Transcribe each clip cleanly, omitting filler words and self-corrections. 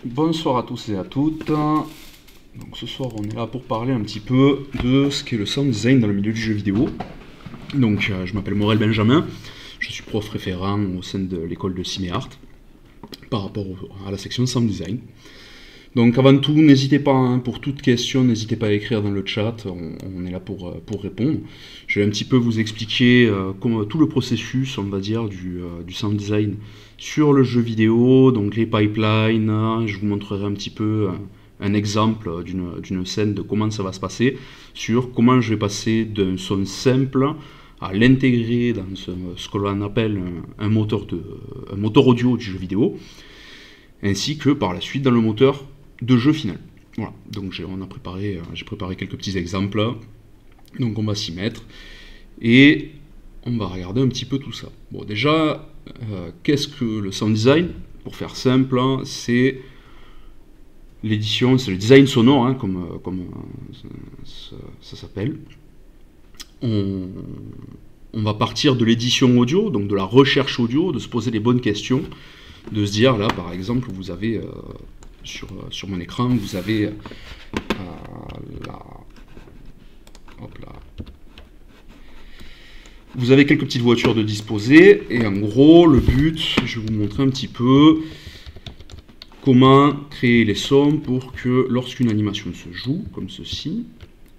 Bonsoir à tous et à toutes. Donc ce soir on est là pour parler un petit peu de ce qu'est le sound design dans le milieu du jeu vidéo. Donc je m'appelle Morel Benjamin, je suis prof référent au sein de l'école de Cinéart par rapport à la section sound design. Donc avant tout, n'hésitez pas, pour toute question, n'hésitez pas à écrire dans le chat, on est là pour répondre. Je vais un petit peu vous expliquer tout le processus, on va dire, du sound design sur le jeu vidéo, donc les pipelines, je vous montrerai un petit peu un exemple d'une scène de comment ça va se passer, sur comment je vais passer d'un son simple à l'intégrer dans ce que l'on appelle un moteur audio du jeu vidéo, ainsi que par la suite dans le moteur de jeu final. Voilà, donc j'ai préparé quelques petits exemples, donc on va s'y mettre et on va regarder un petit peu tout ça. Bon, déjà, qu'est-ce que le sound design? Pour faire simple, c'est l'édition, c'est le design sonore, hein, comme ça s'appelle. On va partir de l'édition audio, donc de la recherche audio, de se poser les bonnes questions, de se dire, là par exemple, vous avez sur mon écran, vous avez vous avez quelques petites voitures de disposer, et en gros, le but, je vais vous montrer un petit peu comment créer les sons pour que lorsqu'une animation se joue, comme ceci,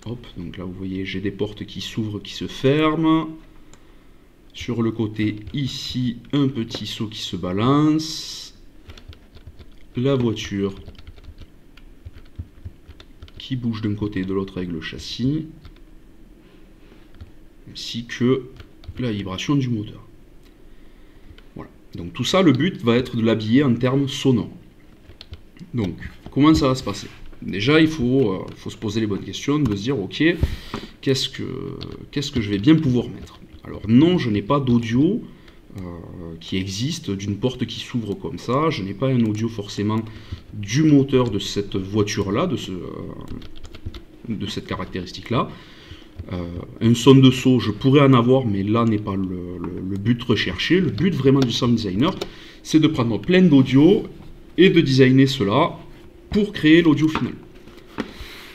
hop, donc là vous voyez, j'ai des portes qui s'ouvrent, qui se ferment. Sur le côté, ici, un petit saut qui se balance. La voiture qui bouge d'un côté et de l'autre avec le châssis, ainsi que la vibration du moteur. Voilà. Donc tout ça, le but va être de l'habiller en termes sonores. Donc, comment ça va se passer? Déjà, il faut se poser les bonnes questions, de se dire, ok, qu'est-ce que je vais bien pouvoir mettre? Alors non, je n'ai pas d'audio qui existe d'une porte qui s'ouvre comme ça, je n'ai pas un audio forcément du moteur de cette voiture-là, de cette caractéristique-là. Un son de saut, je pourrais en avoir, mais là n'est pas le but recherché. Le but vraiment du sound designer, c'est de prendre plein d'audio et de designer cela pour créer l'audio final.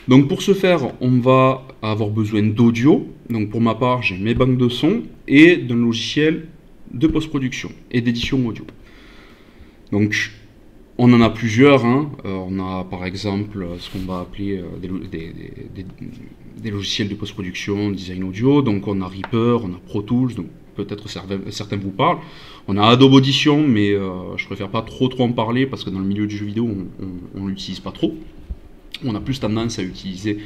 Donc pour ce faire, on va avoir besoin d'audio. Donc pour ma part, j'ai mes banques de sons et d'un logiciel de post-production et d'édition audio. Donc on en a plusieurs, hein. On a par exemple ce qu'on va appeler des logiciels de post-production, design audio. Donc on a Reaper, on a Pro Tools, donc peut-être certains vous parlent. On a Adobe Audition, mais je préfère pas trop en parler parce que dans le milieu du jeu vidéo, on l'utilise pas trop. On a plus tendance à utiliser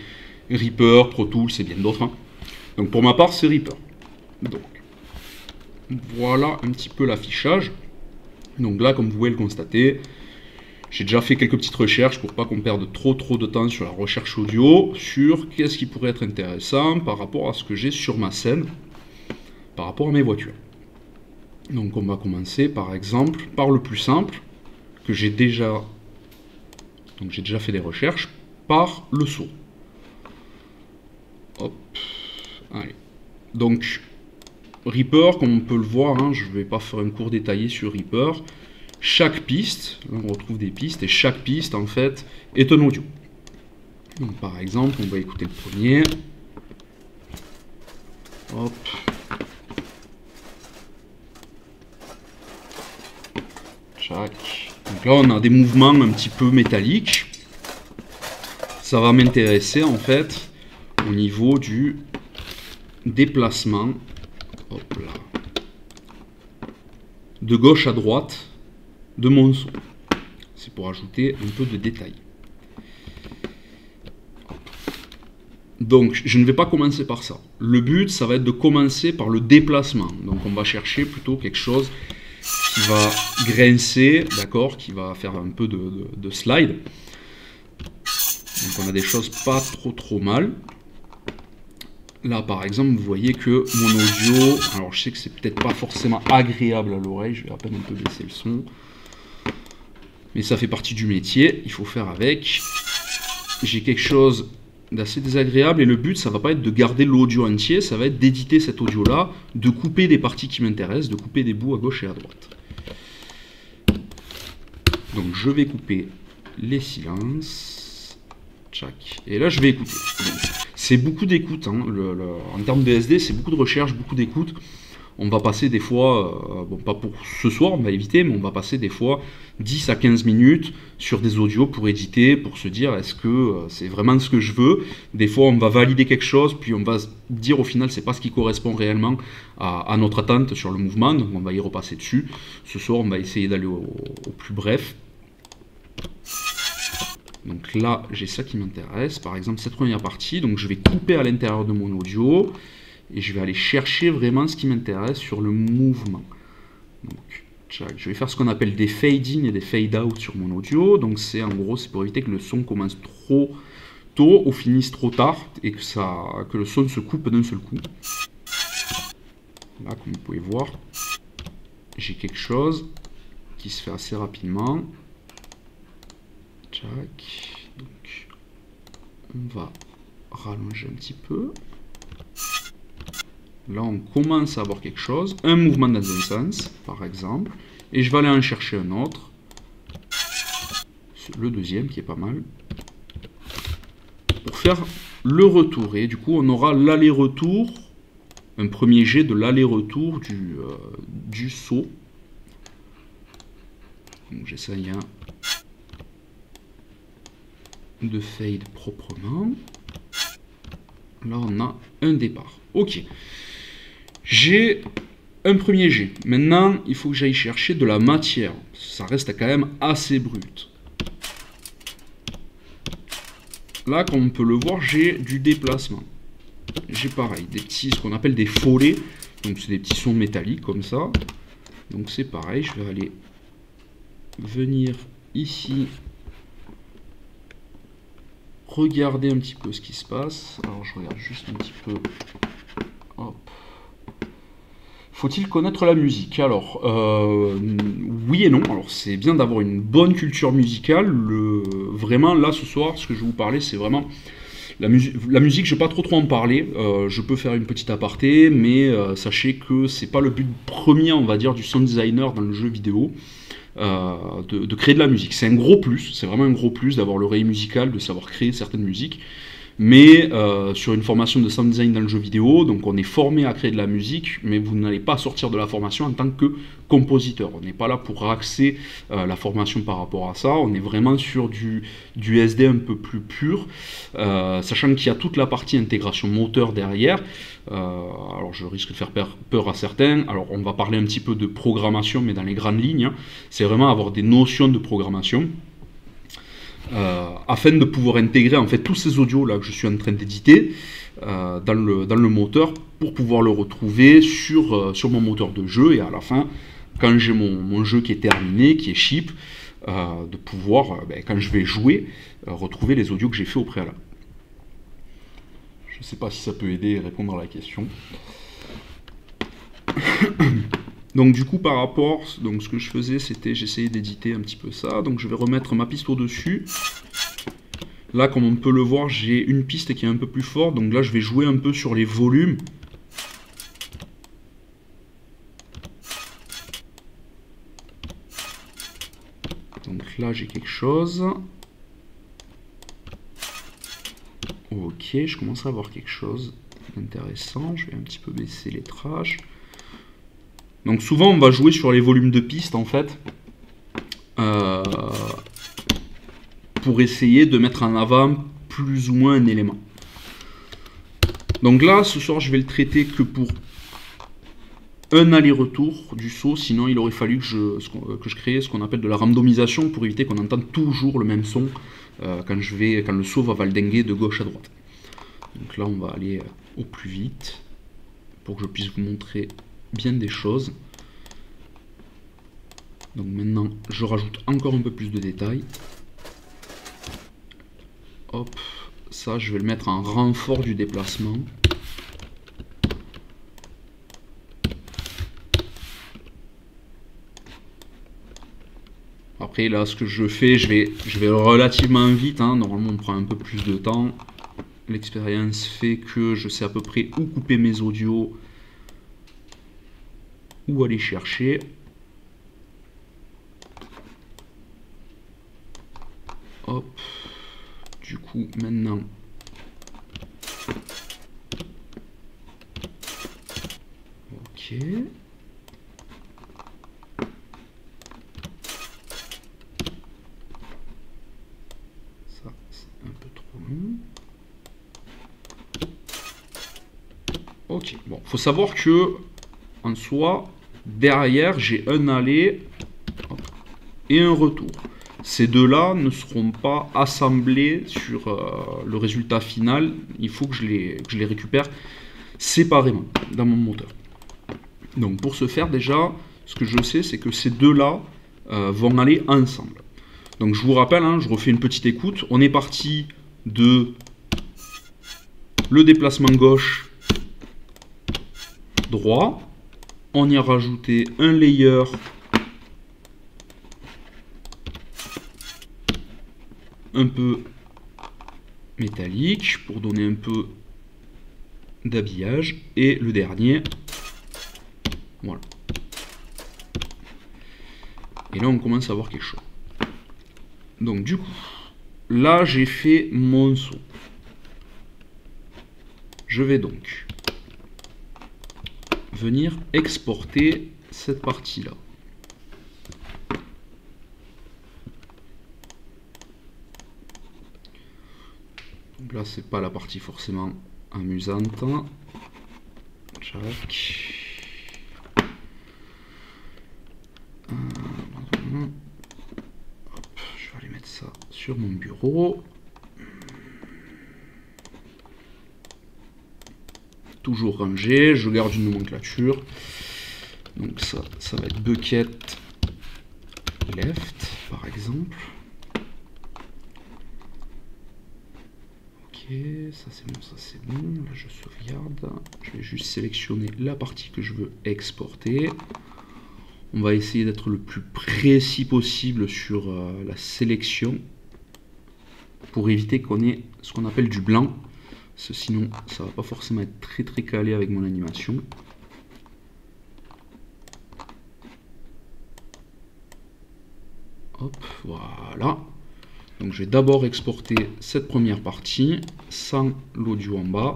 Reaper, Pro Tools et bien d'autres. Hein. Donc pour ma part, c'est Reaper. Donc voilà un petit peu l'affichage. Donc là, comme vous pouvez le constater, j'ai déjà fait quelques petites recherches pour pas qu'on perde trop de temps sur la recherche audio, sur qu'est-ce qui pourrait être intéressant par rapport à ce que j'ai sur ma scène, par rapport à mes voitures. Donc on va commencer par exemple par le plus simple, que j'ai déjà fait des recherches, par le saut. Hop, allez. Donc Reaper, comme on peut le voir, hein, je ne vais pas faire un cours détaillé sur Reaper. Chaque piste, on retrouve des pistes, et chaque piste, en fait, est un audio. Donc, par exemple, on va écouter le premier. Hop. Tchac. Donc là, on a des mouvements un petit peu métalliques. Ça va m'intéresser, en fait, au niveau du déplacement. Hop là. De gauche à droite de mon son. C'est pour ajouter un peu de détail. Donc, je ne vais pas commencer par ça. Le but, ça va être de commencer par le déplacement. Donc, on va chercher plutôt quelque chose qui va grincer, d'accord, qui va faire un peu de slide. Donc, on a des choses pas trop mal. Là, par exemple, vous voyez que mon audio, alors je sais que c'est peut-être pas forcément agréable à l'oreille, je vais à peine un peu baisser le son, mais ça fait partie du métier, il faut faire avec. J'ai quelque chose d'assez désagréable et le but, ça va pas être de garder l'audio entier, ça va être d'éditer cet audio-là, de couper des parties qui m'intéressent, de couper des bouts à gauche et à droite. Donc je vais couper les silences. Tchac. Et là, je vais écouter. C'est beaucoup d'écoute. Hein. En termes de SD, c'est beaucoup de recherche, beaucoup d'écoute. On va passer des fois, bon pas pour ce soir, on va éviter, mais on va passer des fois 10 à 15 minutes sur des audios pour éditer, pour se dire est-ce que c'est vraiment ce que je veux. Des fois on va valider quelque chose, puis on va se dire au final c'est pas ce qui correspond réellement à notre attente sur le mouvement, donc on va y repasser dessus. Ce soir on va essayer d'aller au plus bref. Donc là j'ai ça qui m'intéresse, par exemple cette première partie, donc je vais couper à l'intérieur de mon audio. Et je vais aller chercher vraiment ce qui m'intéresse sur le mouvement. Donc, je vais faire ce qu'on appelle des fade-in et des fade-out sur mon audio. Donc c'est en gros, c'est pour éviter que le son commence trop tôt ou finisse trop tard et que le son se coupe d'un seul coup. Là, comme vous pouvez voir, j'ai quelque chose qui se fait assez rapidement. Tchac. Donc, on va rallonger un petit peu. Là, on commence à avoir quelque chose, un mouvement dans un sens, par exemple, et je vais aller en chercher un autre, le deuxième qui est pas mal, pour faire le retour. Et du coup, on aura l'aller-retour, un premier jet de l'aller-retour du saut. Donc j'essaye de fade proprement. Là, on a un départ. Ok. J'ai un premier jet. Maintenant, il faut que j'aille chercher de la matière. Ça reste quand même assez brut. Là, comme on peut le voir, j'ai du déplacement. J'ai pareil, des petits, ce qu'on appelle des follets. Donc, c'est des petits sons métalliques comme ça. Donc, c'est pareil. Je vais aller venir ici. Regarder un petit peu ce qui se passe. Alors, je regarde juste un petit peu. Hop. Faut-il connaître la musique? Alors, oui et non. Alors, c'est bien d'avoir une bonne culture musicale. Vraiment, là, ce soir, ce que je vais vous parler, c'est vraiment... La musique, je ne vais pas trop en parler. Je peux faire une petite aparté, mais sachez que c'est pas le but premier, on va dire, du sound designer dans le jeu vidéo. De créer de la musique. C'est un gros plus, c'est vraiment un gros plus d'avoir l'oreille musicale, de savoir créer certaines musiques. Mais sur une formation de sound design dans le jeu vidéo, donc on est formé à créer de la musique, mais vous n'allez pas sortir de la formation en tant que compositeur. On n'est pas là pour axer la formation par rapport à ça, on est vraiment sur du SD un peu plus pur, sachant qu'il y a toute la partie intégration moteur derrière. Alors je risque de faire peur à certains. Alors on va parler un petit peu de programmation, mais dans les grandes lignes, hein, c'est vraiment avoir des notions de programmation. Afin de pouvoir intégrer en fait tous ces audios là que je suis en train d'éditer dans le moteur pour pouvoir le retrouver sur mon moteur de jeu, et à la fin, quand j'ai mon jeu qui est terminé, qui est chip, de pouvoir, quand je vais jouer, retrouver les audios que j'ai fait au préalable. Je ne sais pas si ça peut aider à répondre à la question. Donc du coup par rapport, donc ce que je faisais c'était j'essayais d'éditer un petit peu ça, donc je vais remettre ma piste au-dessus. Là comme on peut le voir j'ai une piste qui est un peu plus forte, donc là je vais jouer un peu sur les volumes. Donc là j'ai quelque chose. Ok, je commence à avoir quelque chose d'intéressant, je vais un petit peu baisser les trashs. Donc souvent on va jouer sur les volumes de piste en fait, pour essayer de mettre en avant plus ou moins un élément. Donc là ce soir je vais le traiter que pour un aller-retour du saut, sinon il aurait fallu que je crée ce qu'on appelle de la randomisation pour éviter qu'on entende toujours le même son quand le saut va valdinguer de gauche à droite. Donc là on va aller au plus vite pour que je puisse vous montrer bien des choses. Donc maintenant je rajoute encore un peu plus de détails. Hop, ça je vais le mettre en renfort du déplacement. Après là ce que je fais, je vais relativement vite, hein. Normalement on prend un peu plus de temps. L'expérience fait que je sais à peu près où couper mes audios, où aller chercher. Hop. Du coup, maintenant... Ok. Ça, c'est un peu trop long. Ok, bon, faut savoir que en soi, derrière, j'ai un aller et un retour. Ces deux-là ne seront pas assemblés sur le résultat final. Il faut que je les récupère séparément dans mon moteur. Donc pour ce faire, déjà, ce que je sais, c'est que ces deux-là vont aller ensemble. Donc je vous rappelle, hein, je refais une petite écoute. On est parti de le déplacement gauche droit. On y a rajouté un layer un peu métallique pour donner un peu d'habillage. Et le dernier, voilà. Et là, on commence à voir quelque chose. Donc du coup, là, j'ai fait mon saut. Je vais donc venir exporter cette partie-là. Donc là, c'est pas la partie forcément amusante. Tchac. Hop, je vais aller mettre ça sur mon bureau. Toujours rangé, je garde une nomenclature. Donc ça va être bucket left, par exemple. Ok, ça c'est bon, ça c'est bon. Là je sauvegarde. Je vais juste sélectionner la partie que je veux exporter. On va essayer d'être le plus précis possible sur la sélection pour éviter qu'on ait ce qu'on appelle du blanc. Sinon, ça va pas forcément être très calé avec mon animation. Hop, voilà. Donc je vais d'abord exporter cette première partie sans l'audio en bas.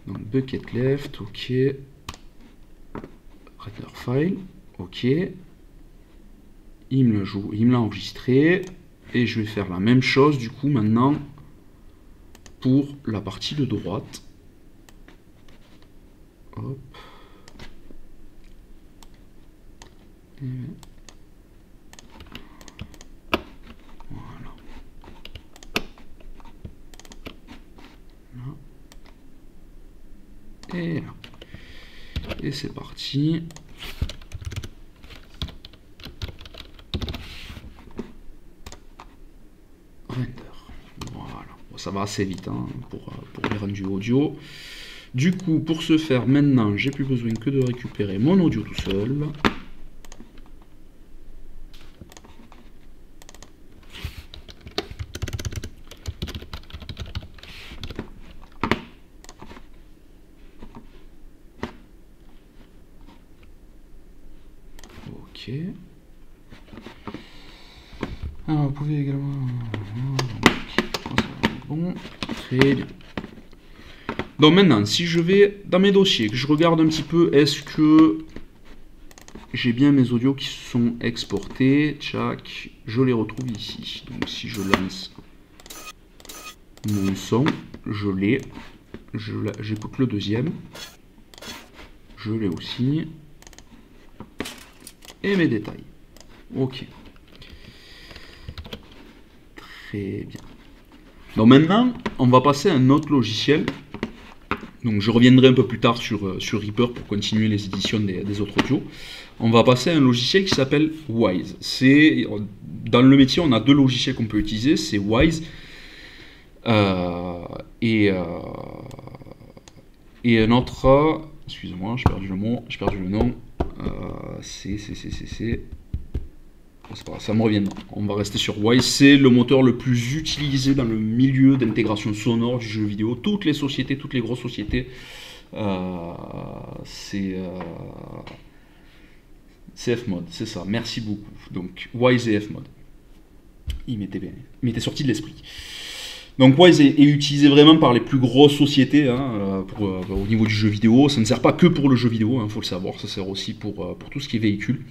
Donc bucket left, ok. Render file, ok. Il me l'a enregistré. Et je vais faire la même chose du coup maintenant pour la partie de droite. Hop. Voilà. Là. Et là. Et c'est parti. Render. Voilà. Bon, ça va assez vite hein, pour les rendus audio. Du coup, pour ce faire, maintenant, j'ai plus besoin que de récupérer mon audio tout seul. Ok. Alors, vous pouvez également... Bon, très bien. Donc maintenant, si je vais dans mes dossiers, que je regarde un petit peu, est-ce que j'ai bien mes audios qui sont exportés? Tchac, je les retrouve ici. Donc si je lance mon son, je l'ai. J'écoute le deuxième. Je l'ai aussi. Et mes détails. Ok. Très bien. Donc maintenant, on va passer à un autre logiciel. Donc je reviendrai un peu plus tard sur Reaper pour continuer les éditions des autres audios. On va passer à un logiciel qui s'appelle Wwise. Dans le métier, on a deux logiciels qu'on peut utiliser, c'est Wwise et un autre, excusez-moi, j'ai perdu le mot, j'ai perdu le nom, c'est pas grave, ça me reviendra. On va rester sur Wwise. C'est le moteur le plus utilisé dans le milieu d'intégration sonore du jeu vidéo. Toutes les sociétés, toutes les grosses sociétés, c'est Fmod, c'est ça. Merci beaucoup. Donc Wwise et Fmod. il m'était sorti de l'esprit. Donc Wise est utilisé vraiment par les plus grosses sociétés hein, au niveau du jeu vidéo. Ça ne sert pas que pour le jeu vidéo, il faut le savoir, ça sert aussi pour tout ce qui est véhicule.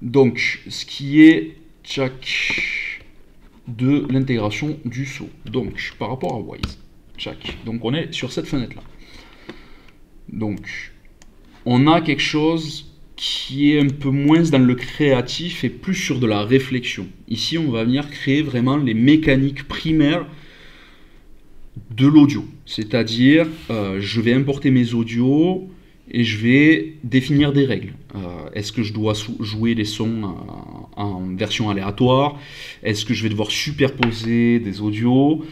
Donc, ce qui est de l'intégration du saut. Donc, par rapport à Wise, donc on est sur cette fenêtre-là. Donc, on a quelque chose qui est un peu moins dans le créatif et plus sur de la réflexion. Ici, on va venir créer vraiment les mécaniques primaires de l'audio. C'est-à-dire, je vais importer mes audios et je vais définir des règles. Est-ce que je dois jouer les sons en version aléatoire? Est-ce que je vais devoir superposer des audios?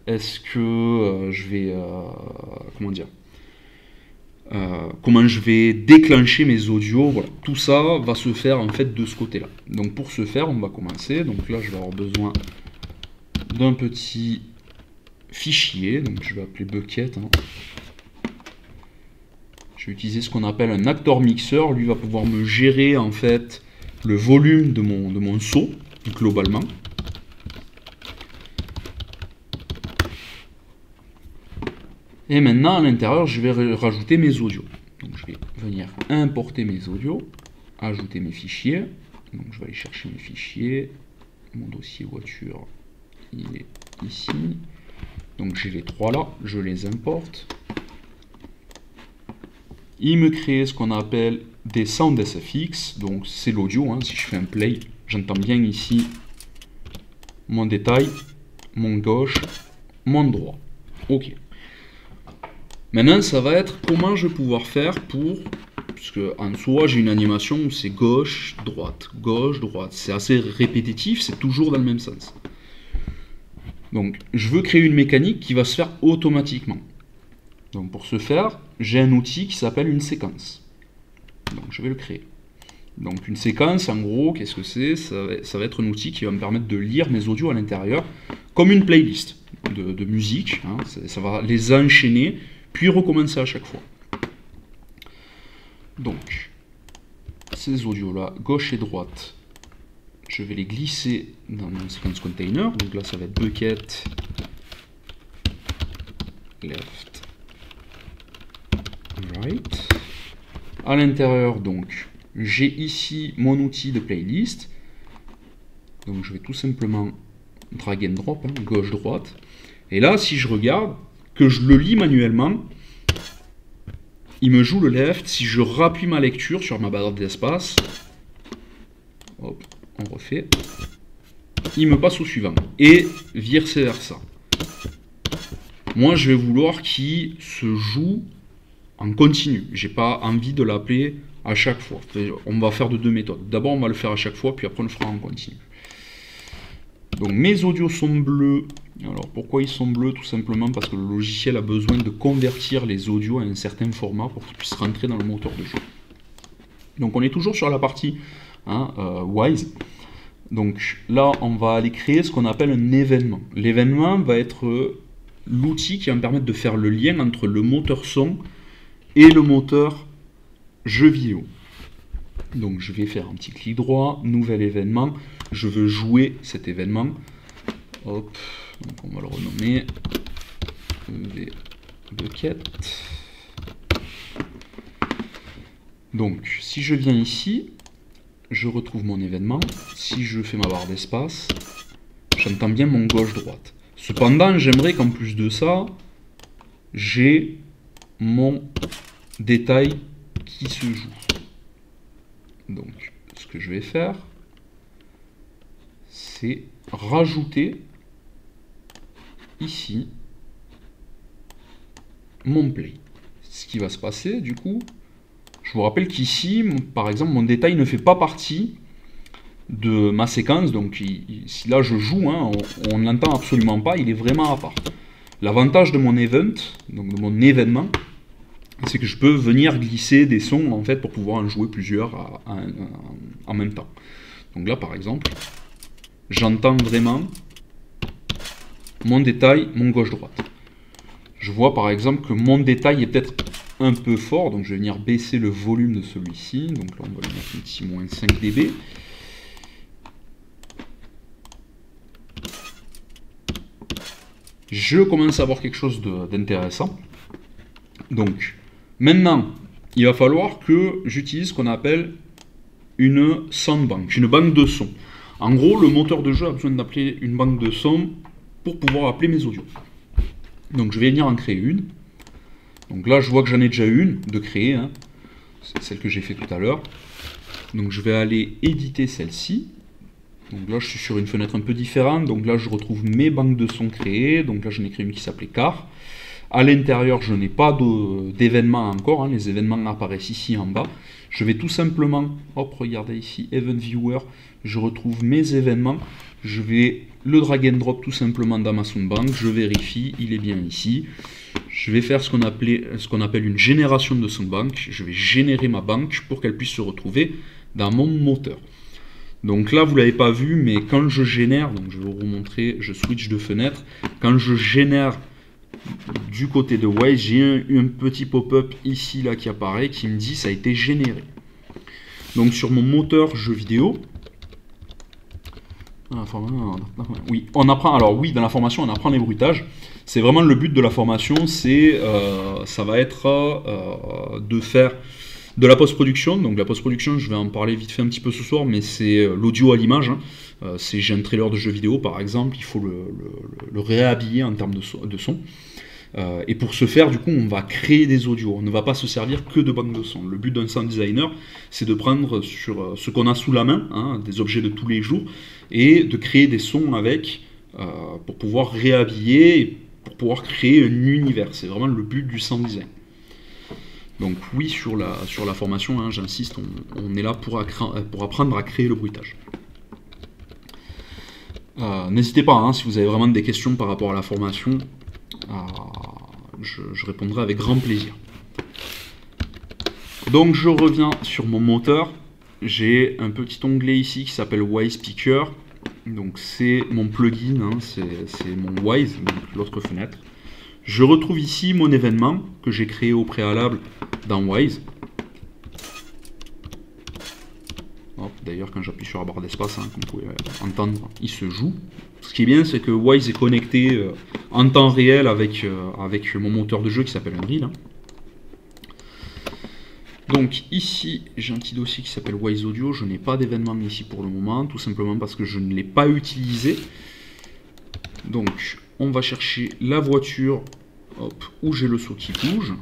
Est-ce que je vais... comment dire, comment je vais déclencher mes audios, voilà. Tout ça va se faire en fait de ce côté-là. Donc pour ce faire, on va commencer. Donc là, je vais avoir besoin d'un petit fichier. Donc je vais appeler bucket. Hein. Je vais utiliser ce qu'on appelle un actor mixer. Lui va pouvoir me gérer en fait le volume de mon saut globalement. Et maintenant, à l'intérieur, je vais rajouter mes audios. Donc, je vais venir importer mes audios, ajouter mes fichiers. Donc, je vais aller chercher mes fichiers. Mon dossier voiture, il est ici. Donc, j'ai les trois là, je les importe. Il me crée ce qu'on appelle des sound SFX. Donc, c'est l'audio. Hein. Si je fais un play, j'entends bien ici mon détail, mon gauche, mon droit. OK. Maintenant, ça va être comment je vais pouvoir faire pour... Parce qu'en soi, j'ai une animation où c'est gauche, droite, gauche, droite. C'est assez répétitif, c'est toujours dans le même sens. Donc, je veux créer une mécanique qui va se faire automatiquement. Donc, pour ce faire, j'ai un outil qui s'appelle une séquence. Donc, je vais le créer. Donc, une séquence, en gros, qu'est-ce que c'est? Ça va être un outil qui va me permettre de lire mes audios à l'intérieur, comme une playlist de musique. Hein. Ça va les enchaîner, puis recommencer à chaque fois. Donc, ces audios-là, gauche et droite, je vais les glisser dans mon sequence container. Donc là, ça va être bucket, left, right. À l'intérieur, donc, j'ai ici mon outil de playlist. Donc, je vais tout simplement drag and drop, hein, gauche-droite. Et là, si je regarde, que je le lis manuellement, il me joue le left. Si je rappuie ma lecture sur ma barre d'espace, hop, on refait, il me passe au suivant. Et vice versa. Moi, je vais vouloir qu'il se joue en continu. J'ai pas envie de l'appeler à chaque fois. On va faire de deux méthodes. D'abord, on va le faire à chaque fois, puis après, on le fera en continu. Donc, mes audios sont bleus. Alors, pourquoi ils sont bleus? Tout simplement parce que le logiciel a besoin de convertir les audios à un certain format pour qu'ils puissent rentrer dans le moteur de jeu. Donc, on est toujours sur la partie hein, Wise. Donc, là, on va aller créer ce qu'on appelle un événement. L'événement va être l'outil qui va me permettre de faire le lien entre le moteur son et le moteur jeu vidéo. Donc, je vais faire un petit clic droit, nouvel événement. Je veux jouer cet événement. Hop. Donc on va le renommer bucket. Donc si je viens ici, je retrouve mon événement. Si je fais ma barre d'espace, j'entends bien mon gauche-droite. Cependant, j'aimerais qu'en plus de ça, j'ai mon détail qui se joue. Donc ce que je vais faire, c'est rajouter ici mon play. Ce qui va se passer du coup, je vous rappelle qu'ici par exemple mon détail ne fait pas partie de ma séquence, donc si là je joue, hein, on ne l'entend absolument pas, il est vraiment à part. L'avantage de mon event, donc de mon événement, c'est que je peux venir glisser des sons en fait pour pouvoir en jouer plusieurs en même temps. Donc là par exemple, j'entends vraiment mon détail, mon gauche-droite. Je vois par exemple que mon détail est peut-être un peu fort, donc je vais venir baisser le volume de celui-ci. Donc là, on va lui mettre un petit moins 5 dB. Je commence à avoir quelque chose d'intéressant. Donc, maintenant, il va falloir que j'utilise ce qu'on appelle une soundbank, une banque de son. En gros, le moteur de jeu a besoin d'appeler une banque de son pour pouvoir appeler mes audios. Donc, je vais venir en créer une. Donc là, je vois que j'en ai déjà une de créer, hein. C'est celle que j'ai fait tout à l'heure. Donc, je vais aller éditer celle-ci. Donc là, je suis sur une fenêtre un peu différente. Donc là, je retrouve mes banques de sons créées. Donc là, j'en ai créé une qui s'appelait Car. À l'intérieur, je n'ai pas d'événements encore. Hein. Les événements apparaissent ici en bas. Je vais tout simplement, hop, regardez ici, Event Viewer. Je retrouve mes événements. Je vais le drag and drop tout simplement dans ma soundbank. Je vérifie, il est bien ici. Je vais faire ce qu'on appelle une génération de soundbank. Je vais générer ma banque pour qu'elle puisse se retrouver dans mon moteur. Donc là, vous ne l'avez pas vu, mais quand je génère, donc je vais vous remontrer, je switch de fenêtre. Quand je génère du côté de Waze, j'ai un petit pop-up ici là qui apparaît, qui me dit ça a été généré. Donc sur mon moteur jeu vidéo, oui, on apprend. Alors oui, dans la formation, on apprend les bruitages. C'est vraiment le but de la formation, ça va être de faire de la post-production. Donc la post-production, je vais en parler vite fait un petit peu ce soir, mais c'est l'audio à l'image. Hein. J'ai un trailer de jeu vidéo par exemple, il faut le réhabiller en termes de son. Et pour ce faire, du coup, on va créer des audios. On ne va pas se servir que de banques de son. Le but d'un sound designer, c'est de prendre sur ce qu'on a sous la main, hein, des objets de tous les jours, et de créer des sons avec, pour pouvoir réhabiller, pour pouvoir créer un univers. C'est vraiment le but du sound design. Donc oui, sur la formation, hein, j'insiste, on est là pour apprendre à créer le bruitage. N'hésitez pas, hein, si vous avez vraiment des questions par rapport à la formation, je répondrai avec grand plaisir. Donc je reviens sur mon moteur. J'ai un petit onglet ici qui s'appelle Waze Speaker. Donc c'est mon plugin, hein, c'est mon Waze, donc l'autre fenêtre. Je retrouve ici mon événement que j'ai créé au préalable dans Waze. D'ailleurs, quand j'appuie sur la barre d'espace, hein, comme vous pouvez entendre, il se joue. Ce qui est bien, c'est que Waze est connecté en temps réel avec mon moteur de jeu qui s'appelle Unreal. Hein. Donc ici, j'ai un petit dossier qui s'appelle Waze Audio. Je n'ai pas d'événement ici pour le moment, tout simplement parce que je ne l'ai pas utilisé. Donc, on va chercher la voiture, hop, où j'ai le saut qui bouge.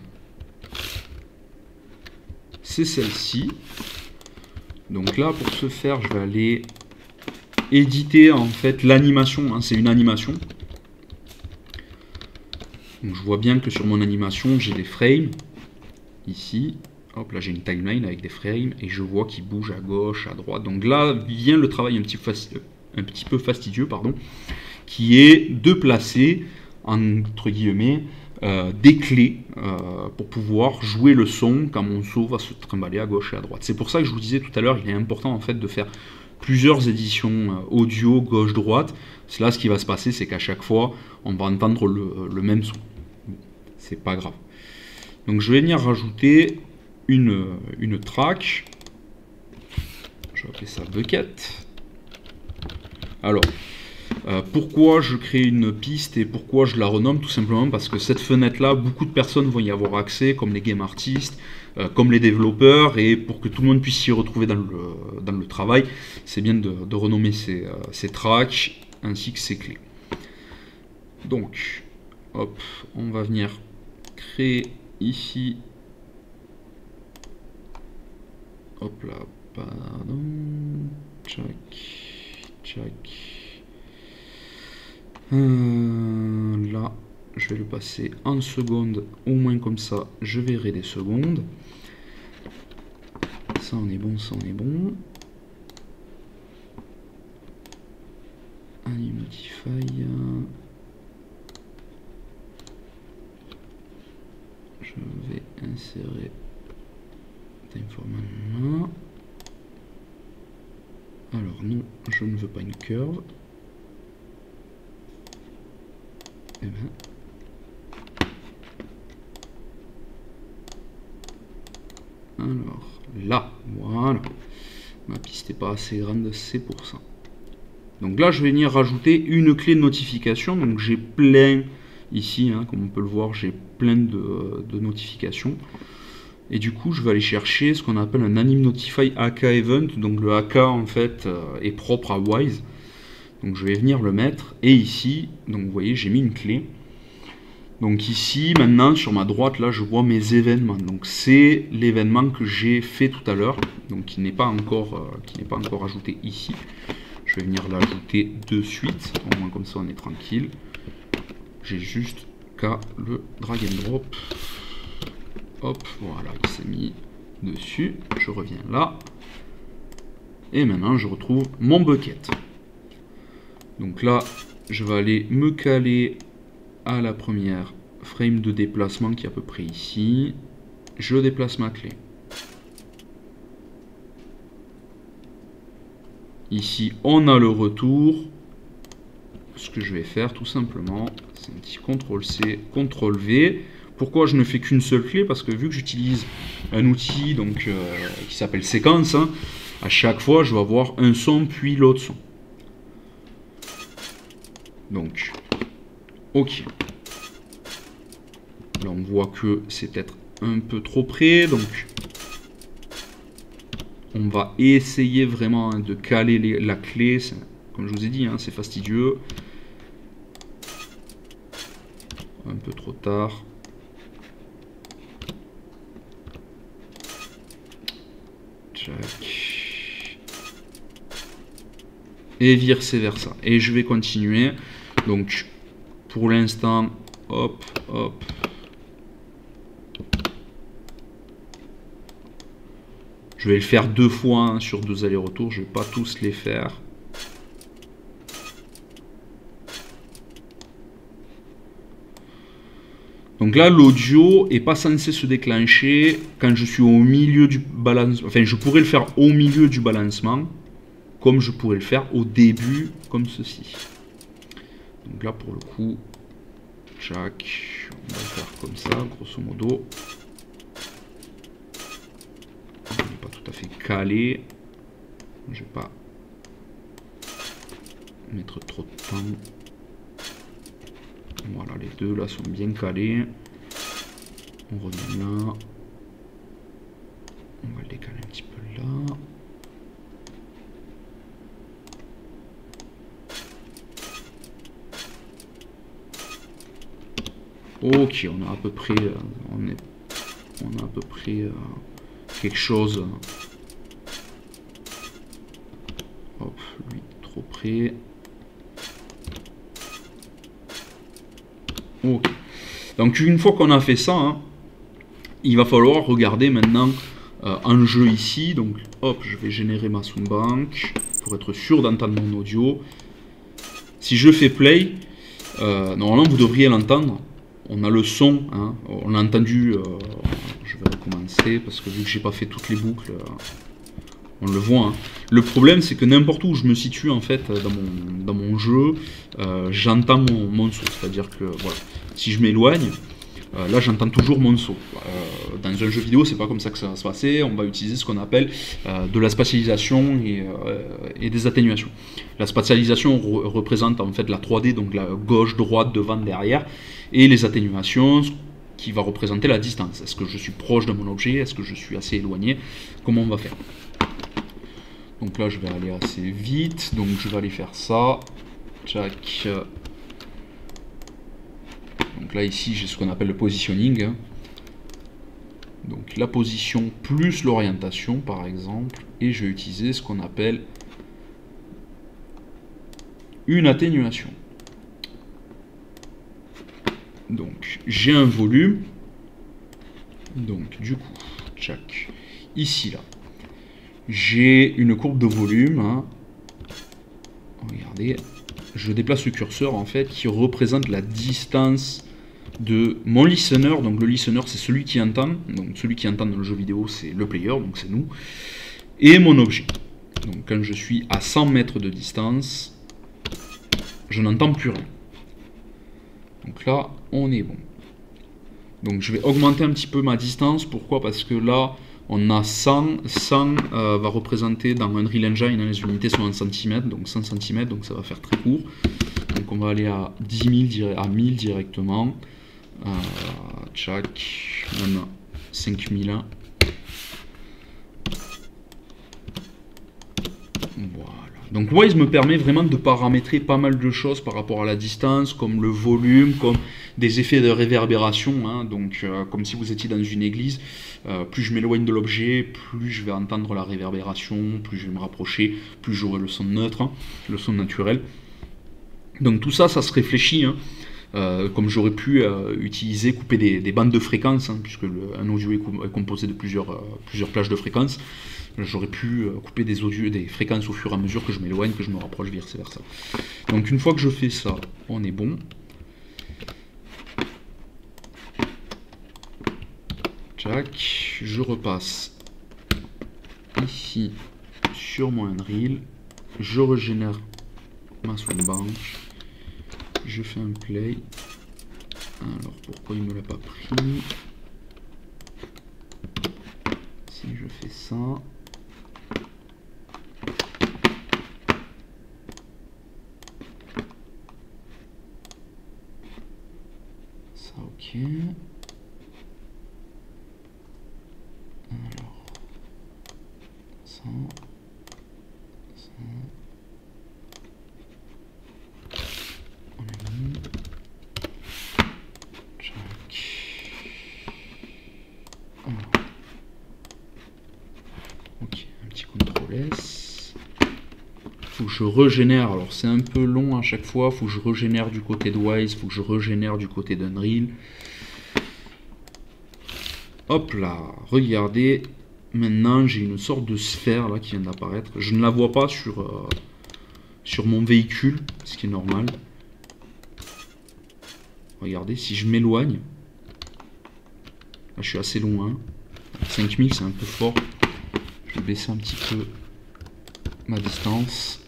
C'est celle-ci. Donc là, pour ce faire, je vais aller éditer en fait l'animation. Hein, c'est une animation. Donc je vois bien que sur mon animation, j'ai des frames. Ici, hop, là j'ai une timeline avec des frames et je vois qu'ils bougent à gauche, à droite. Donc là vient le travail un petit peu fastidieux, pardon, qui est de placer, entre guillemets, des clés pour pouvoir jouer le son quand mon saut va se trimballer à gauche et à droite. C'est pour ça que je vous disais tout à l'heure, il est important en fait de faire plusieurs éditions audio gauche-droite. Là, ce qui va se passer, c'est qu'à chaque fois, on va entendre le même son. Bon, c'est pas grave. Donc je vais venir rajouter une track. Je vais appeler ça bucket. Alors, pourquoi je crée une piste et pourquoi je la renomme? Tout simplement parce que cette fenêtre-là, beaucoup de personnes vont y avoir accès, comme les game artistes, comme les développeurs, et pour que tout le monde puisse s'y retrouver dans le travail, c'est bien de renommer ces tracks ainsi que ces clés. Donc, hop, on va venir créer ici, hop là, pardon, tchac. Là, je vais le passer en seconde, au moins comme ça, je verrai des secondes. Ça on est bon, ça on est bon. Animodify. Je vais insérer timeformat là. Alors non, je ne veux pas une curve. Eh ben. Alors, là, voilà. Ma piste n'est pas assez grande, c'est pour ça. Donc là, je vais venir rajouter une clé de notification. Donc j'ai plein, ici, hein, comme on peut le voir, j'ai plein de notifications. Et du coup, je vais aller chercher ce qu'on appelle un Anim Notify AK Event. Donc le AK, en fait, est propre à Wise. Donc je vais venir le mettre. Et ici, donc vous voyez, j'ai mis une clé. Donc ici, maintenant, sur ma droite, là, je vois mes événements. Donc c'est l'événement que j'ai fait tout à l'heure, donc qui n'est pas encore ajouté ici. Je vais venir l'ajouter de suite, au moins comme ça on est tranquille. J'ai juste qu'à le drag and drop. Hop, voilà, il s'est mis dessus. Je reviens là. Et maintenant, je retrouve mon bucket. Donc là, je vais aller me caler à la première frame de déplacement qui est à peu près ici. Je déplace ma clé. Ici, on a le retour. Ce que je vais faire tout simplement, c'est un petit CTRL-C, CTRL-V. Pourquoi je ne fais qu'une seule clé? Parce que vu que j'utilise un outil donc, qui s'appelle séquence, hein, à chaque fois, je vais avoir un son puis l'autre son. Donc, ok. Là, on voit que c'est peut-être un peu trop près. Donc, on va essayer vraiment de caler la clé. Comme je vous ai dit, hein, c'est fastidieux. Un peu trop tard. Tchac. Et vice versa. Et je vais continuer. Donc, pour l'instant, hop, hop. Je vais le faire 2 fois hein, sur 2 allers-retours. Je ne vais pas tous les faire. Donc là, l'audio n'est pas censé se déclencher quand je suis au milieu du balancement. Enfin, je pourrais le faire au milieu du balancement, comme je pourrais le faire au début, comme ceci. Donc là, pour le coup, tchac, on va le faire comme ça, grosso modo. On n'est pas tout à fait calé. Je ne vais pas mettre trop de temps. Voilà, les deux là sont bien calés. On revient là. On va le décaler un petit peu là. Ok, on a à peu près, on a à peu près quelque chose. Hop, lui trop près. Ok. Donc une fois qu'on a fait ça, hein, il va falloir regarder maintenant en jeu ici. Donc hop, je vais générer ma soundbank pour être sûr d'entendre mon audio. Si je fais play, normalement vous devriez l'entendre. On a le son, hein, on l'a entendu. Je vais recommencer parce que vu que j'ai pas fait toutes les boucles, on le voit. Hein. Le problème, c'est que n'importe où je me situe en fait dans mon jeu, j'entends mon son. C'est-à-dire que voilà, si je m'éloigne, là j'entends toujours mon son. Dans un jeu vidéo, c'est pas comme ça que ça va se passer. On va utiliser ce qu'on appelle de la spatialisation et des atténuations. La spatialisation représente en fait la 3D, donc la gauche, droite, devant, derrière, et les atténuations qui va représenter la distance. Est-ce que je suis proche de mon objet? Est-ce que je suis assez éloigné? Comment on va faire? Donc là, je vais aller assez vite. Donc je vais aller faire ça. Tchac. Donc là, ici, j'ai ce qu'on appelle le positioning. Donc la position plus l'orientation, par exemple. Et je vais utiliser ce qu'on appelle une atténuation. Donc j'ai un volume. Donc du coup, tchac. Ici, là. J'ai une courbe de volume. Hein. Regardez. Je déplace le curseur, en fait, qui représente la distance de mon listener. Donc le listener, c'est celui qui entend. Donc celui qui entend dans le jeu vidéo, c'est le player, donc c'est nous. Et mon objet. Donc quand je suis à 100 mètres de distance, je n'entends plus rien. Donc là, on est bon. Donc je vais augmenter un petit peu ma distance. Pourquoi? Parce que là, On a 100, 100 va représenter dans Unreal Engine, hein, les unités sont en centimètres, donc 100 cm, donc ça va faire très court. Donc on va aller à 10 000, à 1000 directement. Tchac, on a 5001. Voilà. Donc Wise me permet vraiment de paramétrer pas mal de choses par rapport à la distance, comme le volume, comme des effets de réverbération, hein. Donc comme si vous étiez dans une église, plus je m'éloigne de l'objet, plus je vais entendre la réverbération, plus je vais me rapprocher, plus j'aurai le son neutre, hein, le son naturel. Donc tout ça, ça se réfléchit, hein. Comme j'aurais pu utiliser, couper des bandes de fréquences, hein, puisque un audio est composé de plusieurs plages de fréquences. J'aurais pu couper des fréquences au fur et à mesure que je m'éloigne, que je me rapproche, vice versa. Donc une fois que je fais ça, on est bon. Tac, je repasse ici sur mon Unreal, je régénère ma soundbank, je fais un play. Alors pourquoi il me l'a pas pris? Si je fais ça, ok. Alors, ça. On a mis. Ok, un petit CTRL S. Faut que je régénère, alors c'est un peu long à chaque fois, faut que je régénère du côté de Wise, faut que je régénère du côté d'Unreal. Hop là, regardez, maintenant j'ai une sorte de sphère là qui vient d'apparaître. Je ne la vois pas sur mon véhicule, ce qui est normal. Regardez, si je m'éloigne, là je suis assez loin, 5000 c'est un peu fort. Je vais baisser un petit peu ma distance.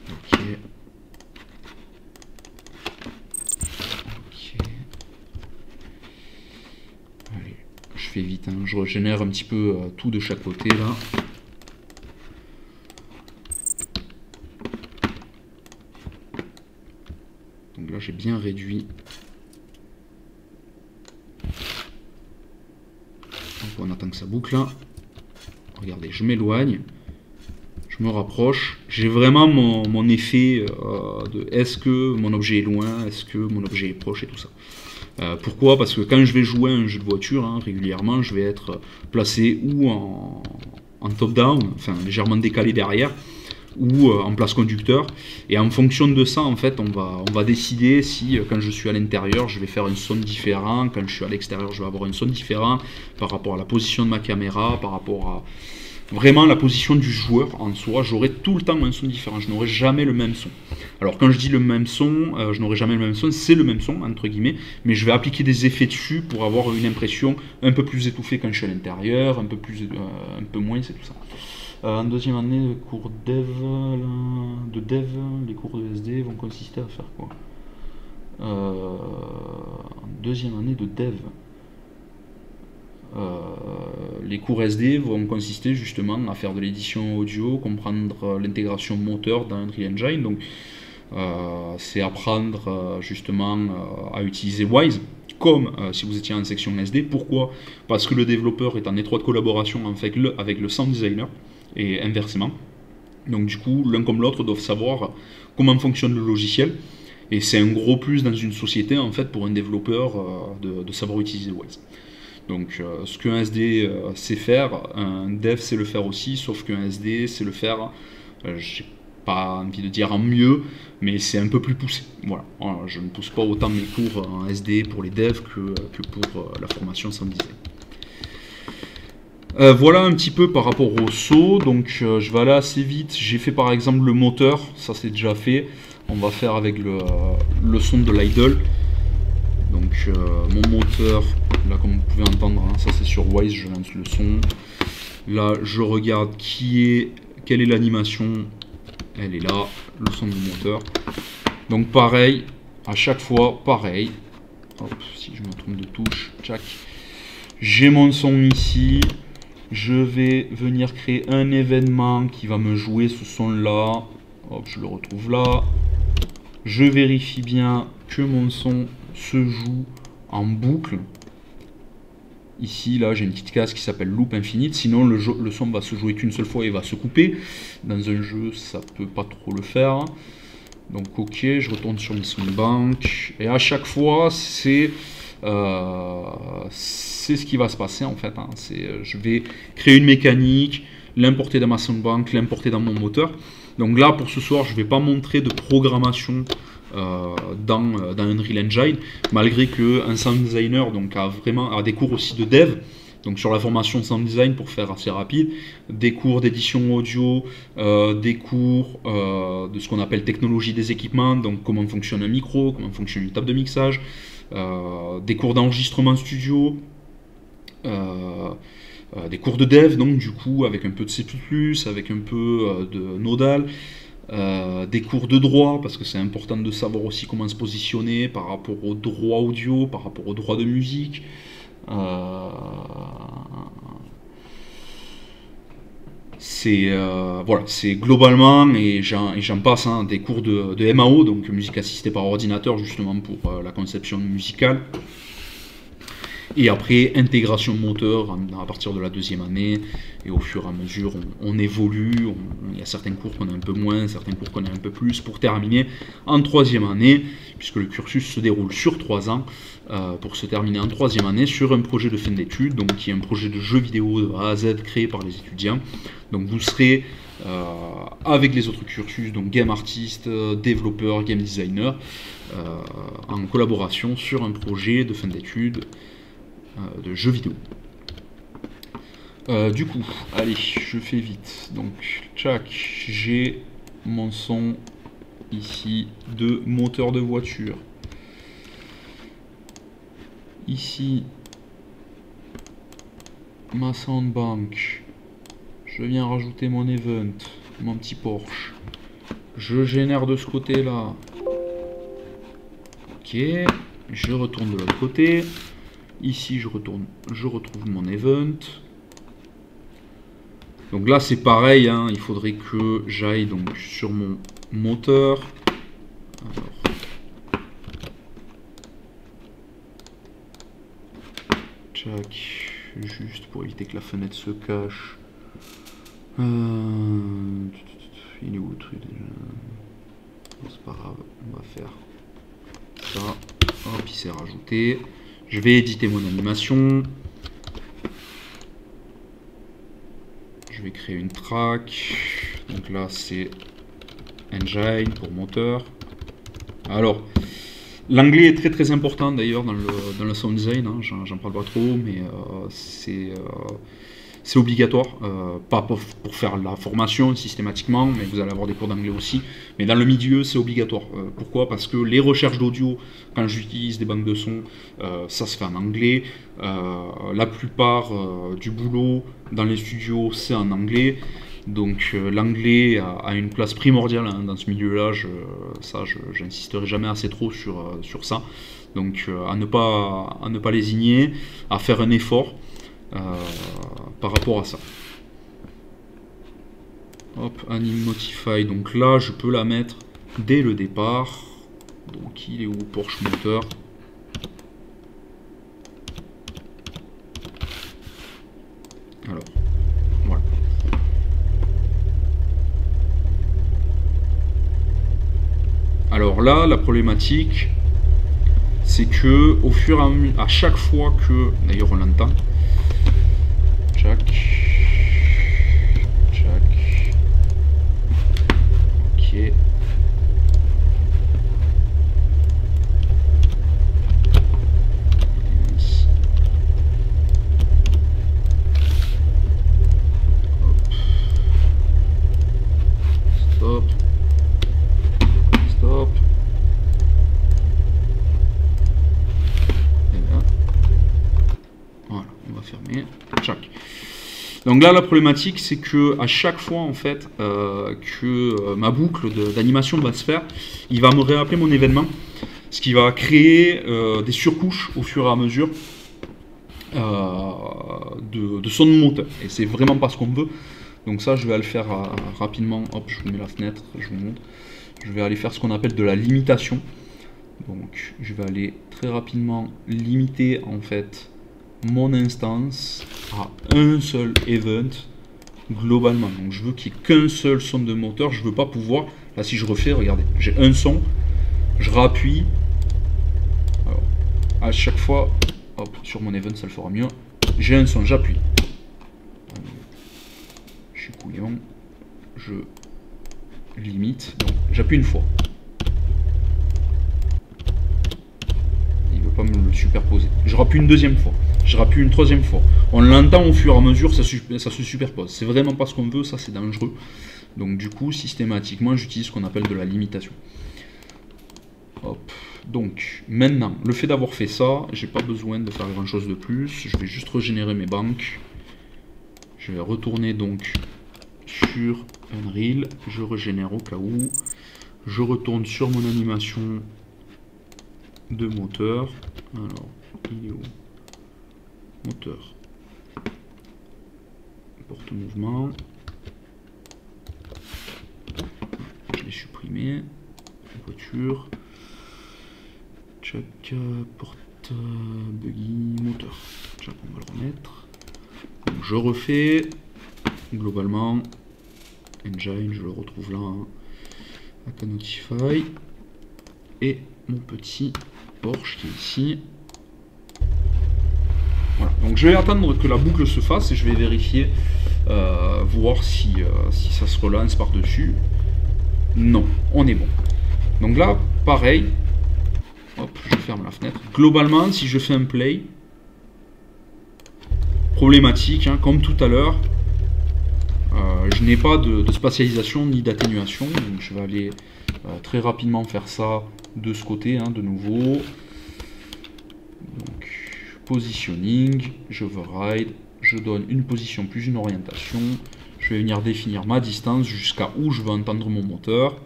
Ok. Allez, je fais vite, hein. Je régénère un petit peu tout de chaque côté là. Donc là j'ai bien réduit. Donc on attend que ça boucle là. Regardez, je m'éloigne. Je me rapproche. J'ai vraiment mon effet de est-ce que mon objet est loin, est-ce que mon objet est proche et tout ça. Pourquoi? Parce que quand je vais jouer à un jeu de voiture, hein, régulièrement, je vais être placé ou en top-down, enfin légèrement décalé derrière, ou en place conducteur. Et en fonction de ça, en fait, on va décider si quand je suis à l'intérieur, je vais faire un son différent, quand je suis à l'extérieur, je vais avoir un son différent par rapport à la position de ma caméra, par rapport à vraiment la position du joueur en soi. J'aurai tout le temps un son différent, je n'aurai jamais le même son. Alors quand je dis le même son, je n'aurai jamais le même son, c'est le même son entre guillemets, mais je vais appliquer des effets dessus pour avoir une impression un peu plus étouffée quand je suis à l'intérieur, un peu moins, c'est tout ça. En deuxième année de cours dev, les cours de SD vont consister à faire quoi? En deuxième année de dev, les cours SD vont consister justement à faire de l'édition audio, comprendre l'intégration moteur dans Unreal Engine. Donc c'est apprendre justement à utiliser Wise comme si vous étiez en section SD. Pourquoi? Parce que le développeur est en étroite collaboration avec le sound designer et inversement. Donc du coup, l'un comme l'autre doivent savoir comment fonctionne le logiciel. Et c'est un gros plus dans une société en fait pour un développeur de savoir utiliser Wise. Donc ce qu'un SD sait faire, un dev sait le faire aussi, sauf qu'un SD sait le faire, j'ai pas envie de dire en mieux, mais c'est un peu plus poussé. Voilà, je ne pousse pas autant mes cours en SD pour les devs que pour la formation sound design. Voilà un petit peu par rapport au saut, donc je vais aller assez vite. J'ai fait par exemple le moteur, ça c'est déjà fait. On va faire avec le son de l'idle. Donc mon moteur, là comme vous pouvez entendre, hein, ça c'est sur Wise, je lance le son. Là je regarde quelle est l'animation, elle est là, le son du moteur. Donc pareil, à chaque fois, pareil. hop, si je me trompe de touche, tchac. J'ai mon son ici. Je vais venir créer un événement qui va me jouer ce son là. Hop, je le retrouve là. Je vérifie bien que mon son se joue en boucle. Ici, là, j'ai une petite case qui s'appelle Loop Infinite. Sinon, le son va se jouer qu'une seule fois et va se couper. Dans un jeu, ça peut pas trop le faire. Donc, ok, je retourne sur mes Soundbank. Et à chaque fois, c'est ce qui va se passer, en fait. Hein. Je vais créer une mécanique, l'importer dans ma Soundbank, l'importer dans mon moteur. Donc là, pour ce soir, je ne vais pas montrer de programmation dans Unreal Engine, malgré qu'un sound designer donc, a des cours aussi de dev, donc sur la formation sound design pour faire assez rapide, des cours d'édition audio, des cours de ce qu'on appelle technologie des équipements, donc comment fonctionne un micro, comment fonctionne une table de mixage, des cours d'enregistrement studio, des cours de dev, donc du coup avec un peu de C++, avec un peu de Nodal, des cours de droit, parce que c'est important de savoir aussi comment se positionner par rapport au droit audio, par rapport au droit de musique. Voilà, c'est globalement, et j'en passe, hein, des cours de MAO, donc musique assistée par ordinateur, justement pour la conception musicale. Et après, intégration moteur à partir de la deuxième année, et au fur et à mesure, on évolue. Il y a certains cours qu'on a un peu moins, certains cours qu'on a un peu plus, pour terminer en troisième année, puisque le cursus se déroule sur 3 ans, pour se terminer en troisième année sur un projet de fin d'études, donc qui est un projet de jeu vidéo de A à Z créé par les étudiants. Donc vous serez avec les autres cursus, donc game artiste, développeur, game designer, en collaboration sur un projet de fin d'études de jeux vidéo. Du coup, allez, je fais vite. Donc, tchac, j'ai mon son ici de moteur de voiture. Ici, ma soundbank. Je viens rajouter mon event, mon petit Porsche. Je génère de ce côté-là. Ok, je retourne de l'autre côté. Ici, je retrouve mon event. Donc là, c'est pareil, hein, il faudrait que j'aille donc sur mon moteur. Alors, tchac, juste pour éviter que la fenêtre se cache. Il est où le truc déjà? C'est pas grave, on va faire ça. Hop, il s'est rajouté. Je vais éditer mon animation. Je vais créer une track. Donc là, c'est Engine pour moteur. Alors, l'anglais est très très important d'ailleurs dans le sound design. Hein. J'en parle pas trop, mais c'est obligatoire. Pas pour faire la formation systématiquement, mais vous allez avoir des cours d'anglais aussi. Mais dans le milieu, c'est obligatoire. Pourquoi? Parce que les recherches d'audio, quand j'utilise des banques de sons, ça se fait en anglais. La plupart du boulot dans les studios, c'est en anglais. Donc l'anglais a une place primordiale, hein, dans ce milieu-là. J'insisterai jamais assez trop sur ça. Donc à ne pas lésigner, à faire un effort par rapport à ça. Hop, Anim Notify. Donc là, je peux la mettre dès le départ. Donc il est où? Porsche moteur. Alors, voilà. Alors là, la problématique, c'est que au fur et à mesure, à chaque fois que, d'ailleurs on l'entend, tchac, tchac, ok. Stop. Stop. Et là. Voilà, on va fermer. Tchac. Donc là, la problématique, c'est que à chaque fois en fait que ma boucle d'animation va se faire, il va me réappeler mon événement. ce qui va créer des surcouches au fur et à mesure de son moteur. Et c'est vraiment pas ce qu'on veut. Donc ça, je vais aller le faire rapidement. Hop, je vous mets la fenêtre, je vous montre. Je vais aller faire ce qu'on appelle de la limitation. Donc je vais aller très rapidement limiter en fait mon instance à un seul event globalement. Donc je veux qu'il n'y ait qu'un seul son de moteur. Je veux pas pouvoir, là si je refais, regardez, j'ai un son, je rappuie. Alors, à chaque fois, hop, sur mon event ça le fera mieux. J'ai un son, j'appuie. Je suis couillon. Je limite. Donc j'appuie une fois. Pas me le superposer. Je rappuie une deuxième fois, je rappuie une troisième fois. On l'entend au fur et à mesure, ça se superpose. C'est vraiment pas ce qu'on veut, ça c'est dangereux. Donc du coup, systématiquement, j'utilise ce qu'on appelle de la limitation. Hop. Donc maintenant, le fait d'avoir fait ça, j'ai pas besoin de faire grand chose de plus. Je vais juste régénérer mes banques. Je vais retourner donc sur Unreal. Je régénère au cas où. Je retourne sur mon animation de moteur. Alors, il est où? Moteur. Porte-mouvement. Je l'ai supprimé. Voiture. Check. Porte. Buggy. Moteur. Check, on va le remettre. Donc, je refais. Globalement. Engine, je le retrouve là. Hein. Notify. Et mon petit Porsche qui est ici. Voilà. Donc je vais attendre que la boucle se fasse et je vais vérifier, voir si ça se relance par-dessus. Non, on est bon. Donc là, pareil. Hop, je ferme la fenêtre. Globalement, si je fais un play, problématique, hein, comme tout à l'heure, je n'ai pas de spatialisation ni d'atténuation. Donc je vais aller très rapidement faire ça de ce côté, hein, de nouveau. Donc, positioning, je override, je donne une position plus une orientation. Je vais venir définir ma distance jusqu'à où je veux entendre mon moteur.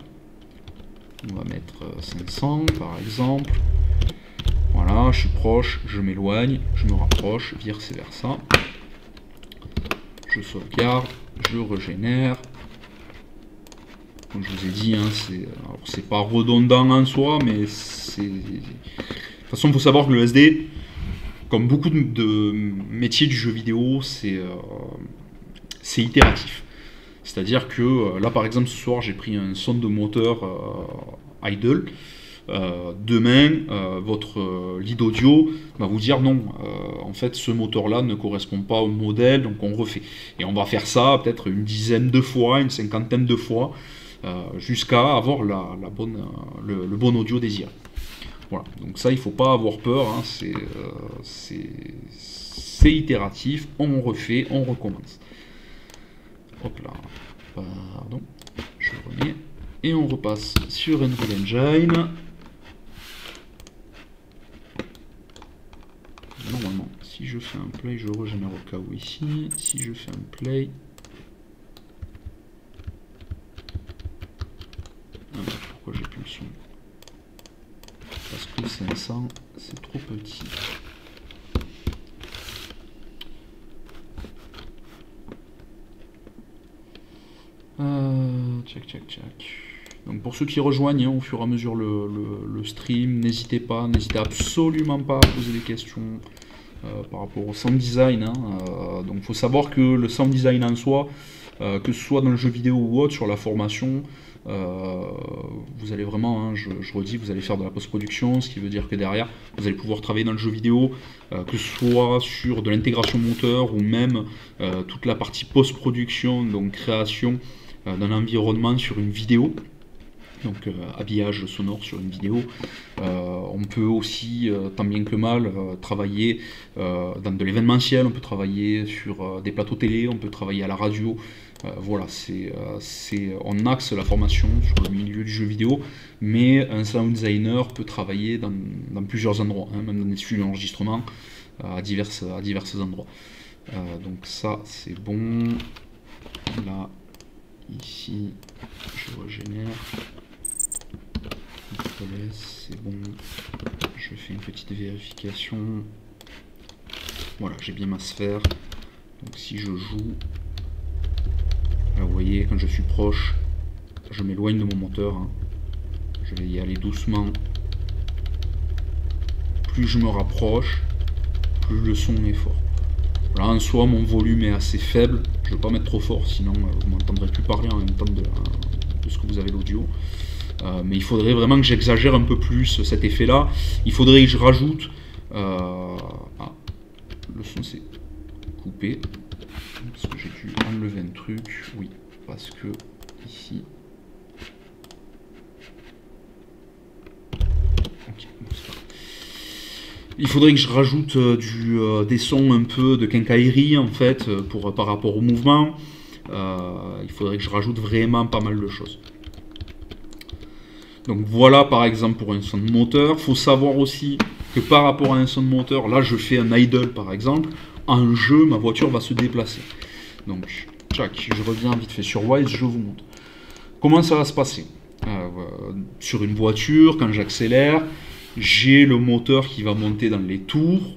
On va mettre 500 par exemple. Voilà, je suis proche, je m'éloigne, je me rapproche, vice versa. Je sauvegarde, je régénère. Comme je vous ai dit, hein, c'est pas redondant en soi, mais c'est... De toute façon, il faut savoir que le SD, comme beaucoup de métiers du jeu vidéo, c'est itératif. C'est-à-dire que là, par exemple, ce soir, j'ai pris un son de moteur idle. Demain, votre lead audio va vous dire non, en fait, ce moteur-là ne correspond pas au modèle, donc on refait. Et on va faire ça peut-être une dizaine de fois, une cinquantaine de fois, jusqu'à avoir le bon audio désiré. Voilà, donc ça il ne faut pas avoir peur, hein, c'est itératif, on refait, on recommence. Hop là, pardon, je remets, et on repasse sur Unreal Engine. Normalement, si je fais un play, je régénère au cas où ici, si je fais un play... pourquoi j'ai plus le son? Parce que 500, c'est trop petit. Tchac. Donc pour ceux qui rejoignent, hein, au fur et à mesure le stream, n'hésitez absolument pas à poser des questions par rapport au sound design. Hein. Donc il faut savoir que le sound design en soi, que ce soit dans le jeu vidéo ou autre, sur la formation, vous allez vraiment, hein, je redis, vous allez faire de la post-production, ce qui veut dire que derrière, vous allez pouvoir travailler dans le jeu vidéo, que ce soit sur de l'intégration moteur ou même toute la partie post-production, donc création d'un environnement sur une vidéo. Donc habillage sonore sur une vidéo. On peut aussi, tant bien que mal, travailler dans de l'événementiel, on peut travailler sur des plateaux télé, on peut travailler à la radio. Voilà, on axe la formation sur le milieu du jeu vidéo, mais un sound designer peut travailler dans plusieurs endroits, hein, même dans des studios d'enregistrement, à divers endroits. Donc ça, c'est bon. Là, ici, je régénère. c'est bon. Je fais une petite vérification. Voilà, j'ai bien ma sphère. Donc si je joue, là vous voyez, quand je suis proche, je m'éloigne de mon moteur. Hein. Je vais y aller doucement. Plus je me rapproche, plus le son est fort. Là en soi mon volume est assez faible, je ne vais pas mettre trop fort, sinon vous m'entendrez plus parler en même temps de ce que vous avez l'audio. Mais il faudrait vraiment que j'exagère un peu plus cet effet là. Il faudrait que je rajoute... Ah, le son s'est coupé. Parce que j'ai dû enlever un truc. Oui, parce que ici... Ok, bon, c'est pas grave. Il faudrait que je rajoute des sons un peu de quincaillerie en fait par rapport au mouvement. Il faudrait que je rajoute vraiment pas mal de choses. Donc voilà par exemple pour un son de moteur. Il faut savoir aussi que par rapport à un son de moteur, là je fais un idle par exemple. En jeu, ma voiture va se déplacer. Donc, tchac, je reviens vite fait sur Wise, je vous montre. Comment ça va se passer sur une voiture, quand j'accélère, j'ai le moteur qui va monter dans les tours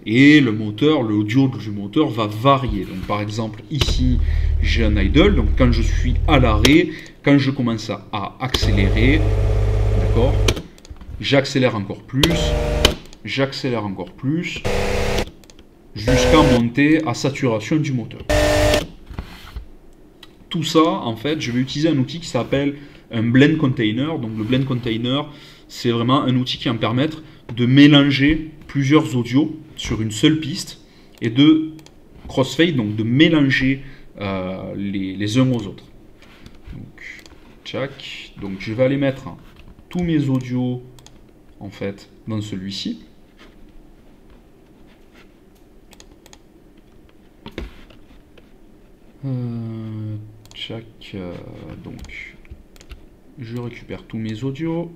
et le moteur, l'audio du moteur va varier. Donc par exemple ici j'ai un idle, donc quand je suis à l'arrêt, quand je commence à accélérer, d'accord, j'accélère encore plus, jusqu'à monter à saturation du moteur. Tout ça, en fait, je vais utiliser un outil qui s'appelle un blend container. Donc le blend container, c'est vraiment un outil qui va me permettre de mélanger plusieurs audios sur une seule piste et de crossfade, donc de mélanger les uns aux autres. Donc, tchac. Donc je vais aller mettre tous mes audios en fait dans celui-ci. Donc je récupère tous mes audios.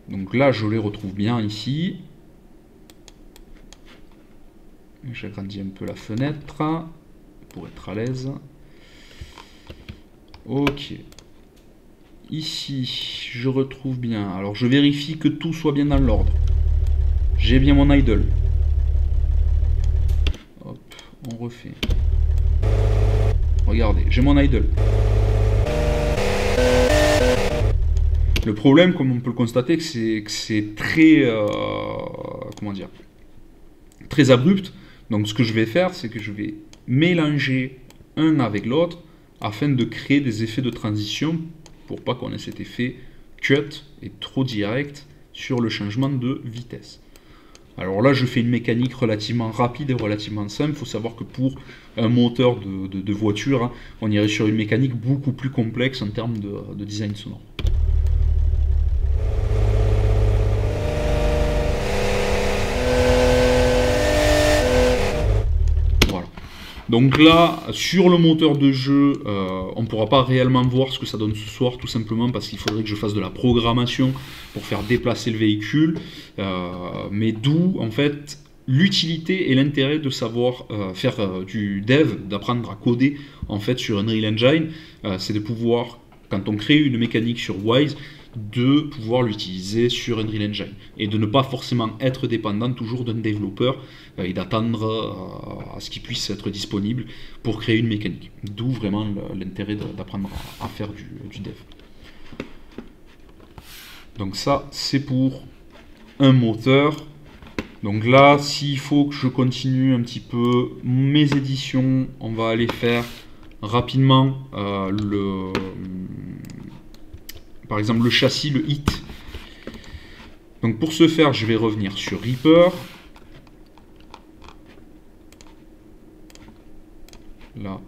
Donc là je les retrouve bien ici. J'agrandis un peu la fenêtre pour être à l'aise. Ok. Ici je retrouve bien. Alors je vérifie que tout soit bien dans l'ordre. J'ai bien mon idle. Hop, on refait. Regardez, j'ai mon idle. Le problème, comme on peut le constater, c'est que c'est très, comment dire, très abrupt. Donc ce que je vais faire, c'est que je vais mélanger un avec l'autre afin de créer des effets de transition pour pas qu'on ait cet effet cut et trop direct sur le changement de vitesse. Alors là, je fais une mécanique relativement rapide et relativement simple. Il faut savoir que pour un moteur de voiture, hein, on irait sur une mécanique beaucoup plus complexe en termes de design sonore. Voilà. Donc là, sur le moteur de jeu, on ne pourra pas réellement voir ce que ça donne ce soir, tout simplement parce qu'il faudrait que je fasse de la programmation pour faire déplacer le véhicule. Mais d'où, en fait, l'utilité et l'intérêt de savoir faire du dev, d'apprendre à coder en fait sur Unreal Engine, c'est de pouvoir, quand on crée une mécanique sur Wise, de pouvoir l'utiliser sur Unreal Engine et de ne pas forcément être dépendant toujours d'un développeur et d'attendre à ce qu'il puisse être disponible pour créer une mécanique. D'où vraiment l'intérêt d'apprendre à faire du dev. Donc ça, c'est pour un moteur. Donc là, s'il faut que je continue un petit peu mes éditions, on va aller faire rapidement par exemple le châssis, le hit. Donc pour ce faire, je vais revenir sur Reaper. Là,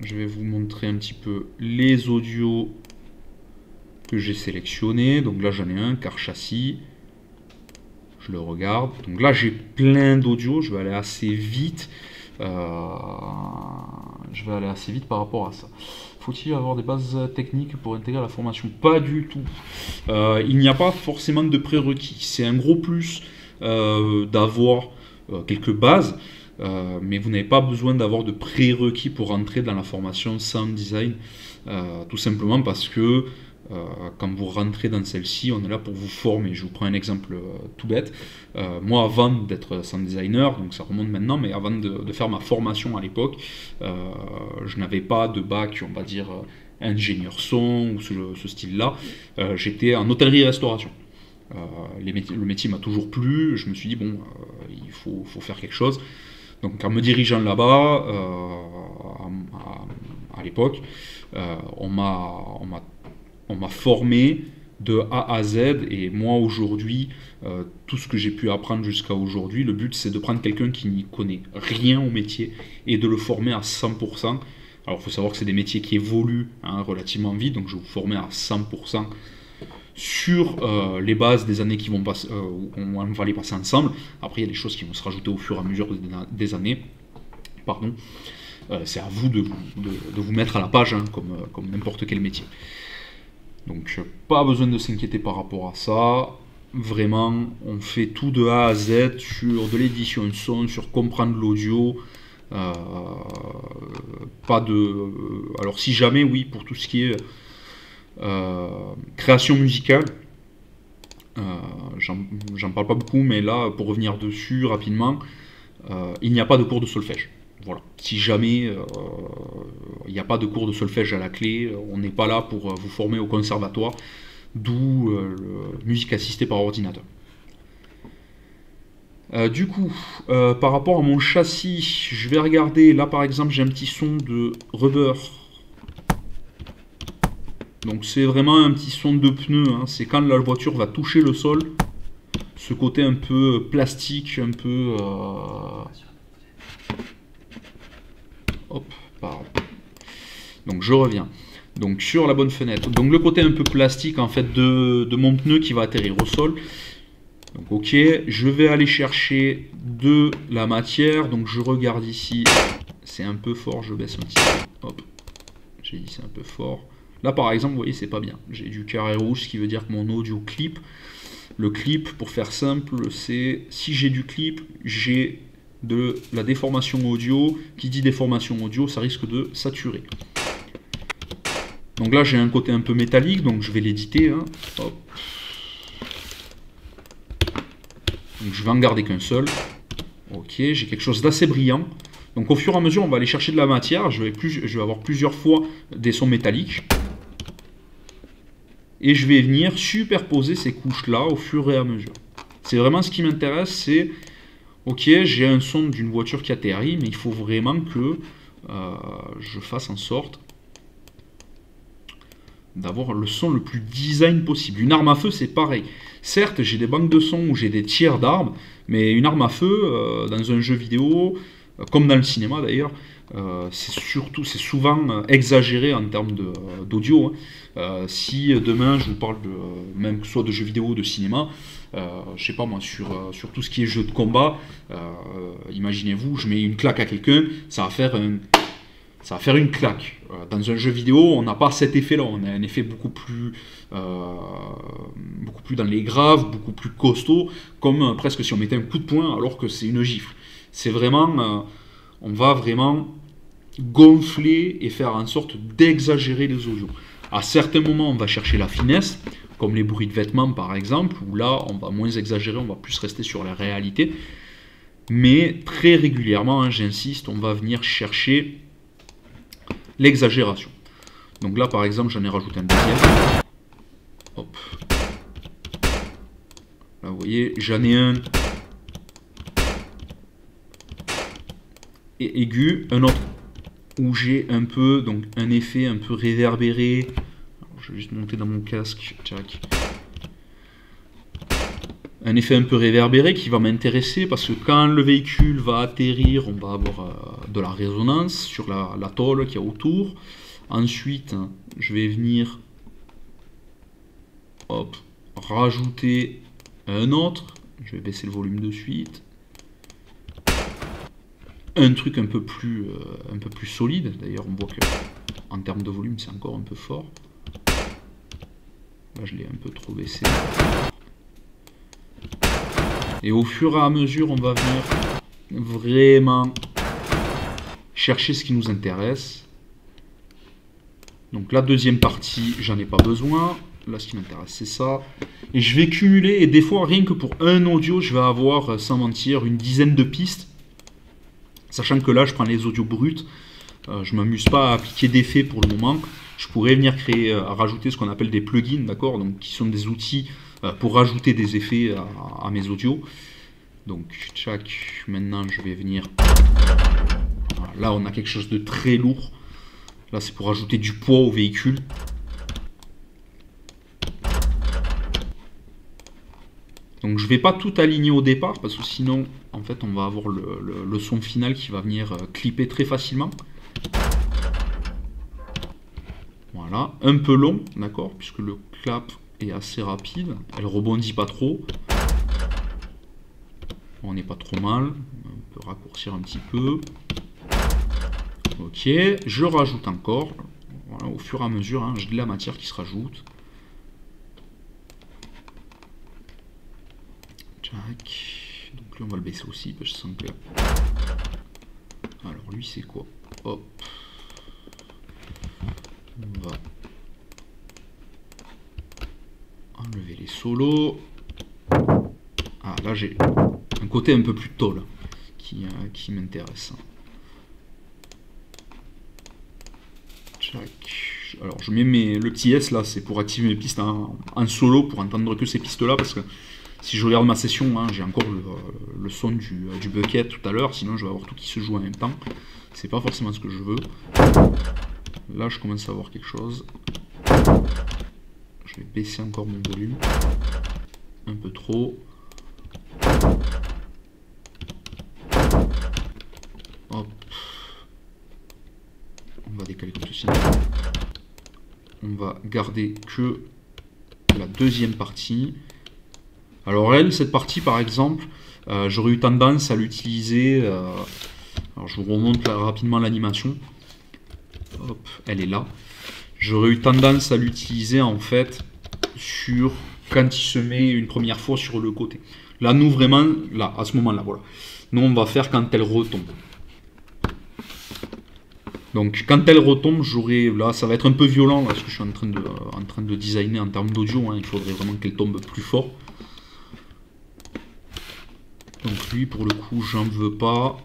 je vais vous montrer un petit peu les audios que j'ai sélectionnés. Donc là, j'en ai un, car châssis. Je le regarde. Donc là, j'ai plein d'audios. Je vais aller assez vite. Par rapport à ça. Faut-il avoir des bases techniques pour intégrer la formation? Pas du tout. Il n'y a pas forcément de prérequis. C'est un gros plus d'avoir quelques bases, mais vous n'avez pas besoin d'avoir de prérequis pour entrer dans la formation Sound Design, tout simplement parce que quand vous rentrez dans celle-ci, on est là pour vous former. Je vous prends un exemple tout bête. Moi, avant d'être sound designer, donc ça remonte maintenant, mais avant de faire ma formation à l'époque, je n'avais pas de bac, on va dire, ingénieur son ou ce style-là. J'étais en hôtellerie-restauration. Le métier m'a toujours plu. Je me suis dit, bon, il faut faire quelque chose. Donc en me dirigeant là-bas, à l'époque, on m'a formé de A à Z, et moi aujourd'hui, tout ce que j'ai pu apprendre jusqu'à aujourd'hui, le but c'est de prendre quelqu'un qui n'y connaît rien au métier et de le former à 100%. Alors il faut savoir que c'est des métiers qui évoluent relativement vite, donc je vais vous former à 100% sur les bases des années qui vont passer, où on va les passer ensemble. Après il y a des choses qui vont se rajouter au fur et à mesure des années. Pardon. C'est à vous de vous mettre à la page, comme n'importe quel métier. Donc pas besoin de s'inquiéter par rapport à ça. Vraiment, on fait tout de A à Z sur de l'édition son, sur comprendre l'audio. Pas de. Alors si jamais, oui, pour tout ce qui est création musicale, j'en parle pas beaucoup, mais là, pour revenir dessus rapidement, il n'y a pas de cours de solfège. Voilà. Si jamais il n'y a pas de cours de solfège à la clé, on n'est pas là pour vous former au conservatoire, d'où musique assistée par ordinateur. Du coup, par rapport à mon châssis, je vais regarder, là par exemple j'ai un petit son de rubber. Donc c'est vraiment un petit son de pneu, c'est quand la voiture va toucher le sol, ce côté un peu plastique, un peu... Hop, pardon. Donc je reviens. Donc sur la bonne fenêtre. Donc le côté un peu plastique en fait de mon pneu qui va atterrir au sol. Donc ok, je vais aller chercher de la matière. Donc je regarde ici. C'est un peu fort, je baisse un petit peu. Hop. J'ai dit c'est un peu fort. Là par exemple, vous voyez, c'est pas bien. J'ai du carré rouge, ce qui veut dire que mon audio clip. Le clip, pour faire simple, c'est si j'ai du clip, j'ai de la déformation audio. Qui dit déformation audio, ça risque de saturer. Donc là j'ai un côté un peu métallique, donc je vais l'éditer. Hop. Donc je vais en garder qu'un seul. Ok, j'ai quelque chose d'assez brillant. Donc au fur et à mesure on va aller chercher de la matière. Je vais avoir plusieurs fois des sons métalliques. Et je vais venir superposer ces couches là au fur et à mesure. C'est vraiment ce qui m'intéresse, c'est... Ok, j'ai un son d'une voiture qui atterrit, mais il faut vraiment que je fasse en sorte d'avoir le son le plus design possible. Une arme à feu, c'est pareil. Certes, j'ai des banques de sons où j'ai des tirs d'armes, mais une arme à feu, dans un jeu vidéo, comme dans le cinéma d'ailleurs, c'est souvent exagéré en termes d'audio. Si demain je vous parle même que ce soit de jeux vidéo ou de cinéma, je sais pas moi, sur tout ce qui est jeu de combat, imaginez-vous, je mets une claque à quelqu'un, ça va faire une claque. Dans un jeu vidéo, on n'a pas cet effet-là, on a un effet beaucoup plus dans les graves, beaucoup plus costaud, comme presque si on mettait un coup de poing alors que c'est une gifle. C'est vraiment, on va vraiment gonfler et faire en sorte d'exagérer les audios. À certains moments, on va chercher la finesse, comme les bruits de vêtements par exemple, où là, on va moins exagérer, on va plus rester sur la réalité. Mais très régulièrement, j'insiste, on va venir chercher l'exagération. Donc là, par exemple, j'en ai rajouté un deuxième. Hop. Là, vous voyez, j'en ai un et aigu, un autre où j'ai un peu, donc un effet un peu réverbéré. Alors, je vais juste monter dans mon casque. Tchac. Un effet un peu réverbéré qui va m'intéresser parce que quand le véhicule va atterrir, on va avoir de la résonance sur la tôle qu'il y a autour. Ensuite, je vais venir rajouter un autre. Je vais baisser le volume de suite. Un truc un peu plus solide. D'ailleurs, on voit que en termes de volume, c'est encore un peu fort. Là, je l'ai un peu trop baissé. Et au fur et à mesure, on va venir vraiment chercher ce qui nous intéresse. Donc la deuxième partie, j'en ai pas besoin. Là, ce qui m'intéresse, c'est ça. Et je vais cumuler, et des fois, rien que pour un audio, je vais avoir, sans mentir, une dizaine de pistes. Sachant que là, je prends les audios bruts. Je ne m'amuse pas à appliquer d'effets pour le moment. Je pourrais venir créer, rajouter ce qu'on appelle des plugins, d'accord, donc qui sont des outils pour rajouter des effets à mes audios. Donc, tchac, maintenant je vais venir. Voilà, là, on a quelque chose de très lourd. Là, c'est pour ajouter du poids au véhicule. Donc, je ne vais pas tout aligner au départ parce que sinon, en fait, on va avoir le son final qui va venir clipper très facilement. Voilà, un peu long, d'accord, puisque le clap est assez rapide. Elle rebondit pas trop. On n'est pas trop mal. On peut raccourcir un petit peu. Ok, je rajoute encore. Voilà, au fur et à mesure, hein, j'ai de la matière qui se rajoute. Tac. Donc là, on va le baisser aussi, parce que je sens que... Alors, lui, c'est quoi? Hop. On va enlever les solos. Ah, là, j'ai un côté un peu plus tôle qui m'intéresse. Alors, je mets le petit S là, c'est pour activer mes pistes en solo, pour entendre que ces pistes là, parce que si je regarde ma session, hein, j'ai encore le son du bucket tout à l'heure, sinon je vais avoir tout qui se joue en même temps. C'est pas forcément ce que je veux. Là, je commence à avoir quelque chose. Je vais baisser encore mon volume. Un peu trop. Hop. On va décaler comme ceci. On va garder que la deuxième partie. Alors elle, cette partie par exemple, j'aurais eu tendance à l'utiliser. Alors je vous remonte là, rapidement l'animation. Hop, elle est là. J'aurais eu tendance à l'utiliser en fait sur quand il se met une première fois sur le côté. Là, nous vraiment, là, à ce moment-là, voilà. Nous, on va faire quand elle retombe. Donc, quand elle retombe, j'aurai, là, ça va être un peu violent, là, parce que je suis en train de designer en termes d'audio. Hein, il faudrait vraiment qu'elle tombe plus fort. Donc, lui, pour le coup, j'en veux pas.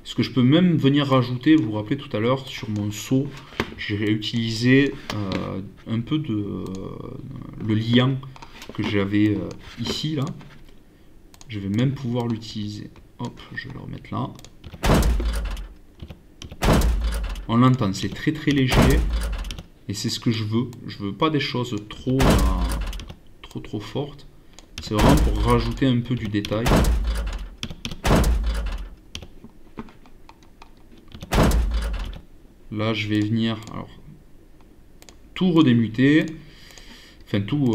Ce que je peux même venir rajouter, vous vous rappelez tout à l'heure, sur mon saut, j'ai utilisé un peu le liant que j'avais ici, là. Je vais même pouvoir l'utiliser. Hop, je vais le remettre là. On l'entend, c'est très très léger. Et c'est ce que je veux. Je veux pas des choses trop fortes. C'est vraiment pour rajouter un peu du détail. Là, je vais venir tout redémuter, enfin tout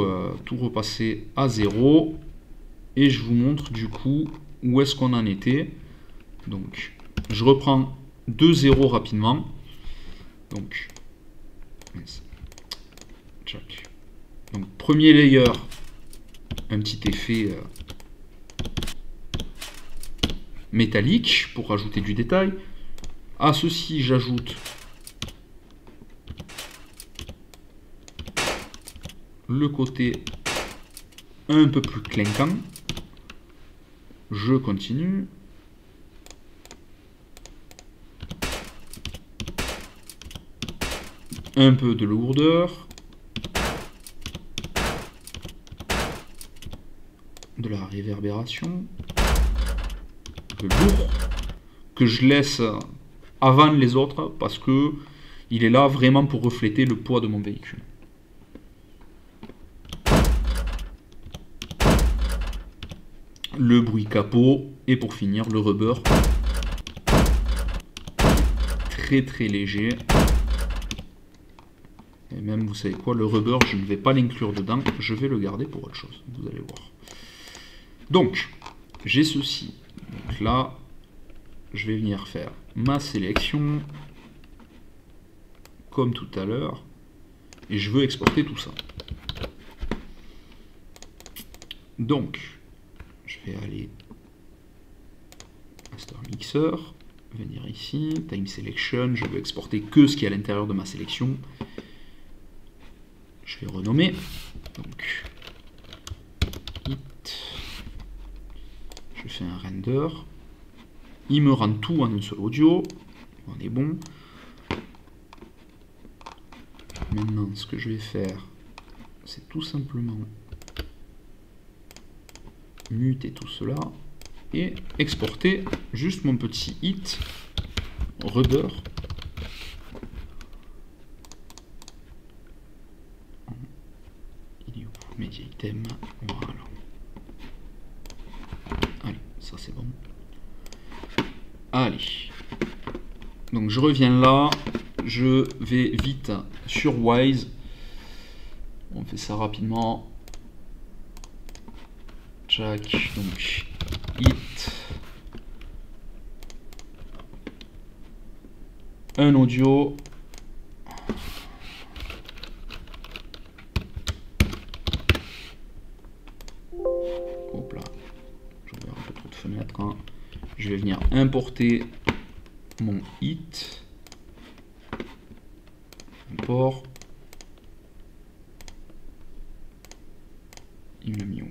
repasser à 0. Et je vous montre du coup où est-ce qu'on en était. Donc, je reprends 2 0 rapidement. Donc, premier layer, un petit effet métallique pour rajouter du détail. À ceci, j'ajoute le côté un peu plus clinquant. Je continue. Un peu de lourdeur. De la réverbération. De lourd. Que je laisse avant les autres parce que il est là vraiment pour refléter le poids de mon véhicule. Le bruit capot et pour finir le rubber très très léger. Et même vous savez quoi, le rubber je ne vais pas l'inclure dedans, je vais le garder pour autre chose, vous allez voir. Donc j'ai ceci, donc là je vais venir faire ma sélection comme tout à l'heure et je veux exporter tout ça. Donc je vais aller Master Mixer, venir ici, time selection, je veux exporter que ce qui est à l'intérieur de ma sélection. Je vais renommer, donc hit, je fais un render, il me rend tout en un seul audio, on est bon. Maintenant, ce que je vais faire, c'est tout simplement muter tout cela et exporter juste mon petit hit rubber il est où? Media item, voilà. Allez, ça c'est bon. Allez, donc je reviens là, je vais vite sur Wise, on fait ça rapidement. Jack, donc hit, un audio, hop là, j'ai ouvert un peu trop de fenêtres, hein. Je vais venir importer mon hit, import, il me l'a mis où?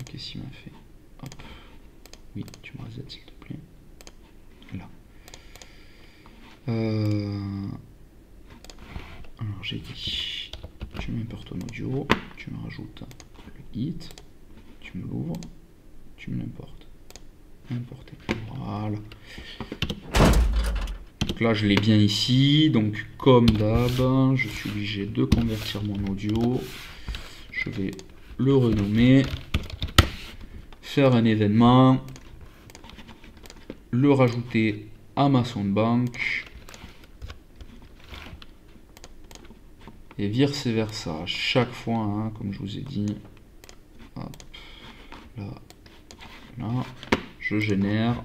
Qu'est-ce qu'il m'a fait? Hop. Oui, tu me reset s'il te plaît. Là. Alors j'ai dit, tu m'importes ton audio, tu me rajoutes le hit, tu me l'ouvres, tu me l'importes. Importer. Voilà. Donc là je l'ai bien ici, donc comme d'hab, je suis obligé de convertir mon audio. Je vais le renommer, faire un événement, le rajouter à ma soundbank et vice versa à chaque fois, hein, comme je vous ai dit. Hop, là, là, je génère,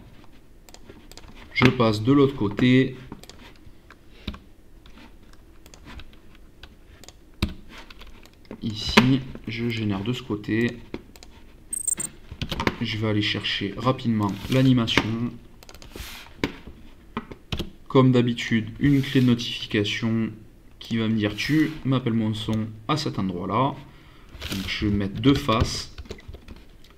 je passe de l'autre côté. Ici, je génère de ce côté. Je vais aller chercher rapidement l'animation. Comme d'habitude, une clé de notification qui va me dire tu m'appelles mon son à cet endroit-là. Donc je vais mettre deux faces.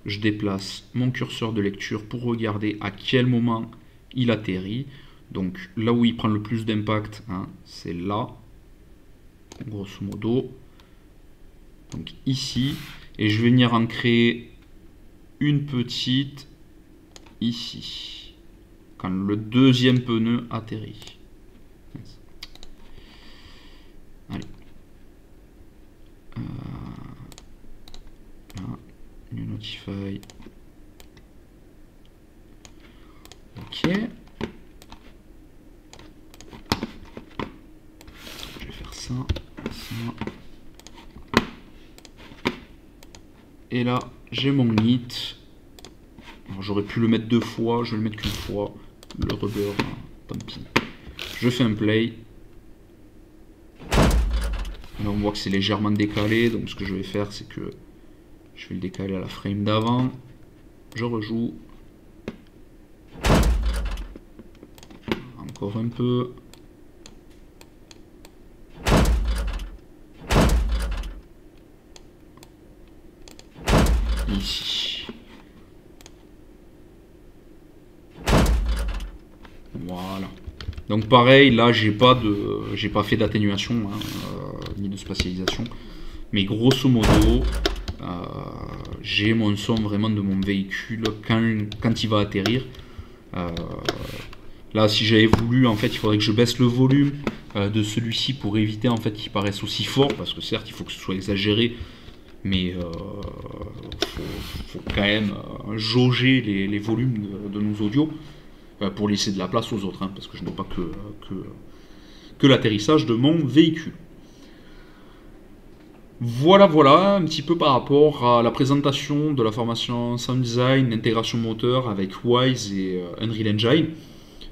Je déplace mon curseur de lecture pour regarder à quel moment il atterrit. Donc là où il prend le plus d'impact, hein, c'est là, grosso modo. Donc ici, et je vais venir en créer une petite ici, quand le deuxième pneu atterrit. Allez. Là, new notify. Ok. Je vais faire ça, ça. Et là, j'ai mon hit. J'aurais pu le mettre deux fois, je vais le mettre qu'une fois. Le rubber, tant pis. Je fais un play. Là, on voit que c'est légèrement décalé. Donc, ce que je vais faire, c'est que je vais le décaler à la frame d'avant. Je rejoue. Encore un peu. Ici. Voilà. Donc pareil, là j'ai pas fait d'atténuation, hein, ni de spatialisation, mais grosso modo, j'ai mon son vraiment de mon véhicule quand il va atterrir. Là, si j'avais voulu, en fait, il faudrait que je baisse le volume de celui-ci pour éviter en fait qu'il paraisse aussi fort, parce que certes, il faut que ce soit exagéré. Mais faut quand même jauger les volumes de nos audios pour laisser de la place aux autres, hein, parce que je n'ai pas que l'atterrissage de mon véhicule. Voilà, voilà, un petit peu par rapport à la présentation de la formation Sound Design, intégration moteur avec Wise et Unreal Engine.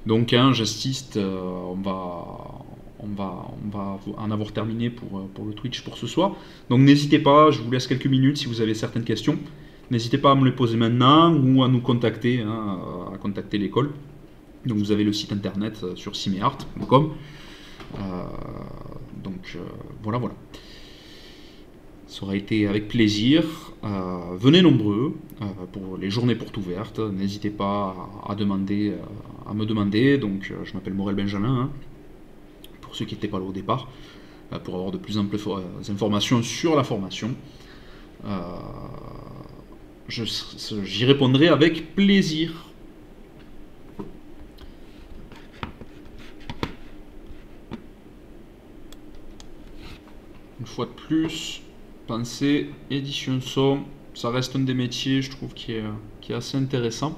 Donc, hein, j'insiste, on va en avoir terminé pour le Twitch pour ce soir. Donc n'hésitez pas, je vous laisse quelques minutes si vous avez certaines questions. n'hésitez pas à me les poser maintenant ou à nous contacter, hein, à contacter l'école. Donc vous avez le site internet sur cimeart.com. Voilà. Ça aurait été avec plaisir. Venez nombreux pour les journées portes ouvertes. N'hésitez pas à me demander. Donc je m'appelle Morel Benjamin, hein, pour ceux qui n'étaient pas là au départ, pour avoir de plus amples informations sur la formation. J'y répondrai avec plaisir. Une fois de plus, pensez, édition son, ça reste un des métiers, je trouve, qui est assez intéressant.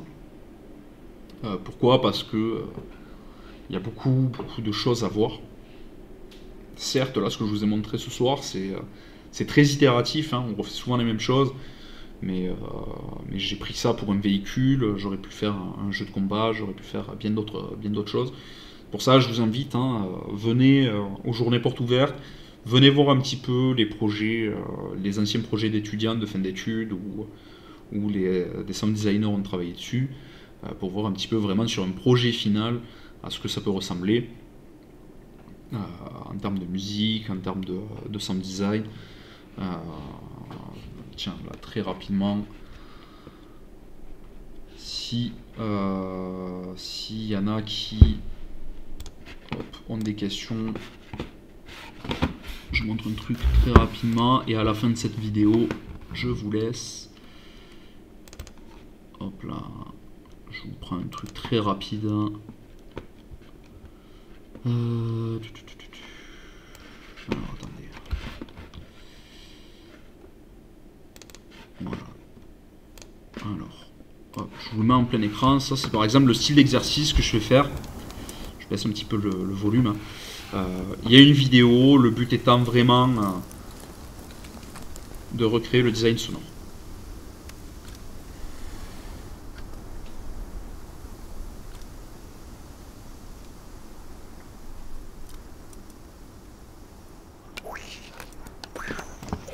Pourquoi? Parce que il y a beaucoup de choses à voir. Certes, là, ce que je vous ai montré ce soir, c'est très itératif, hein, on refait souvent les mêmes choses, mais j'ai pris ça pour un véhicule, j'aurais pu faire un jeu de combat, j'aurais pu faire bien d'autres choses. Pour ça, je vous invite, hein, venez aux journées portes ouvertes, venez voir un petit peu les projets, les anciens projets d'étudiants de fin d'études où des sound designers ont travaillé dessus, pour voir un petit peu vraiment sur un projet final à ce que ça peut ressembler en termes de musique, en termes de sound design. Tiens, là, très rapidement, s'il y en a qui ont des questions, je montre un truc très rapidement et à la fin de cette vidéo, je vous laisse. Hop là, je vous prends un truc très rapide. Alors, attendez. Voilà. Alors, hop, je vous le mets en plein écran. Ça, c'est par exemple le style d'exercice que je vais faire. Je baisse un petit peu le volume. Il y a une vidéo, le but étant vraiment de recréer le design sonore.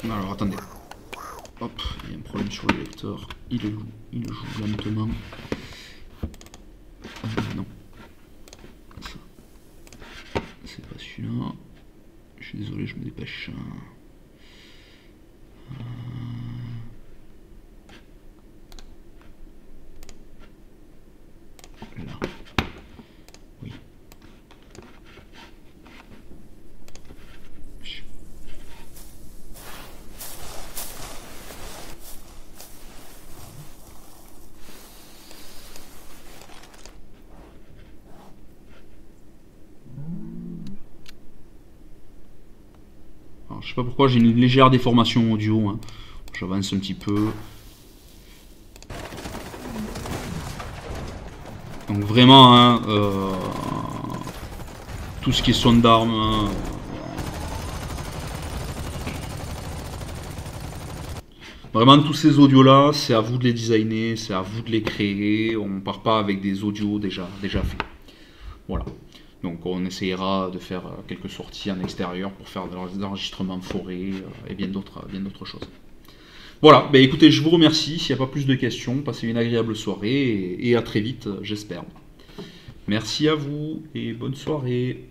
Alors attendez, hop, il y a un problème sur le lecteur, il le joue lentement. Non, c'est pas celui-là, je suis désolé, je me dépêche. Là, oui. Alors, je sais pas pourquoi j'ai une légère déformation audio, hein. J'avance un petit peu. Donc vraiment, hein, tout ce qui est son d'armes, hein, vraiment tous ces audios là, c'est à vous de les designer, c'est à vous de les créer, on part pas avec des audios déjà faits. Voilà. Donc on essayera de faire quelques sorties en extérieur pour faire de l'enregistrement forêt et bien d'autres choses. Voilà, bah écoutez, je vous remercie. S'il n'y a pas plus de questions, passez une agréable soirée et à très vite, j'espère. Merci à vous et bonne soirée.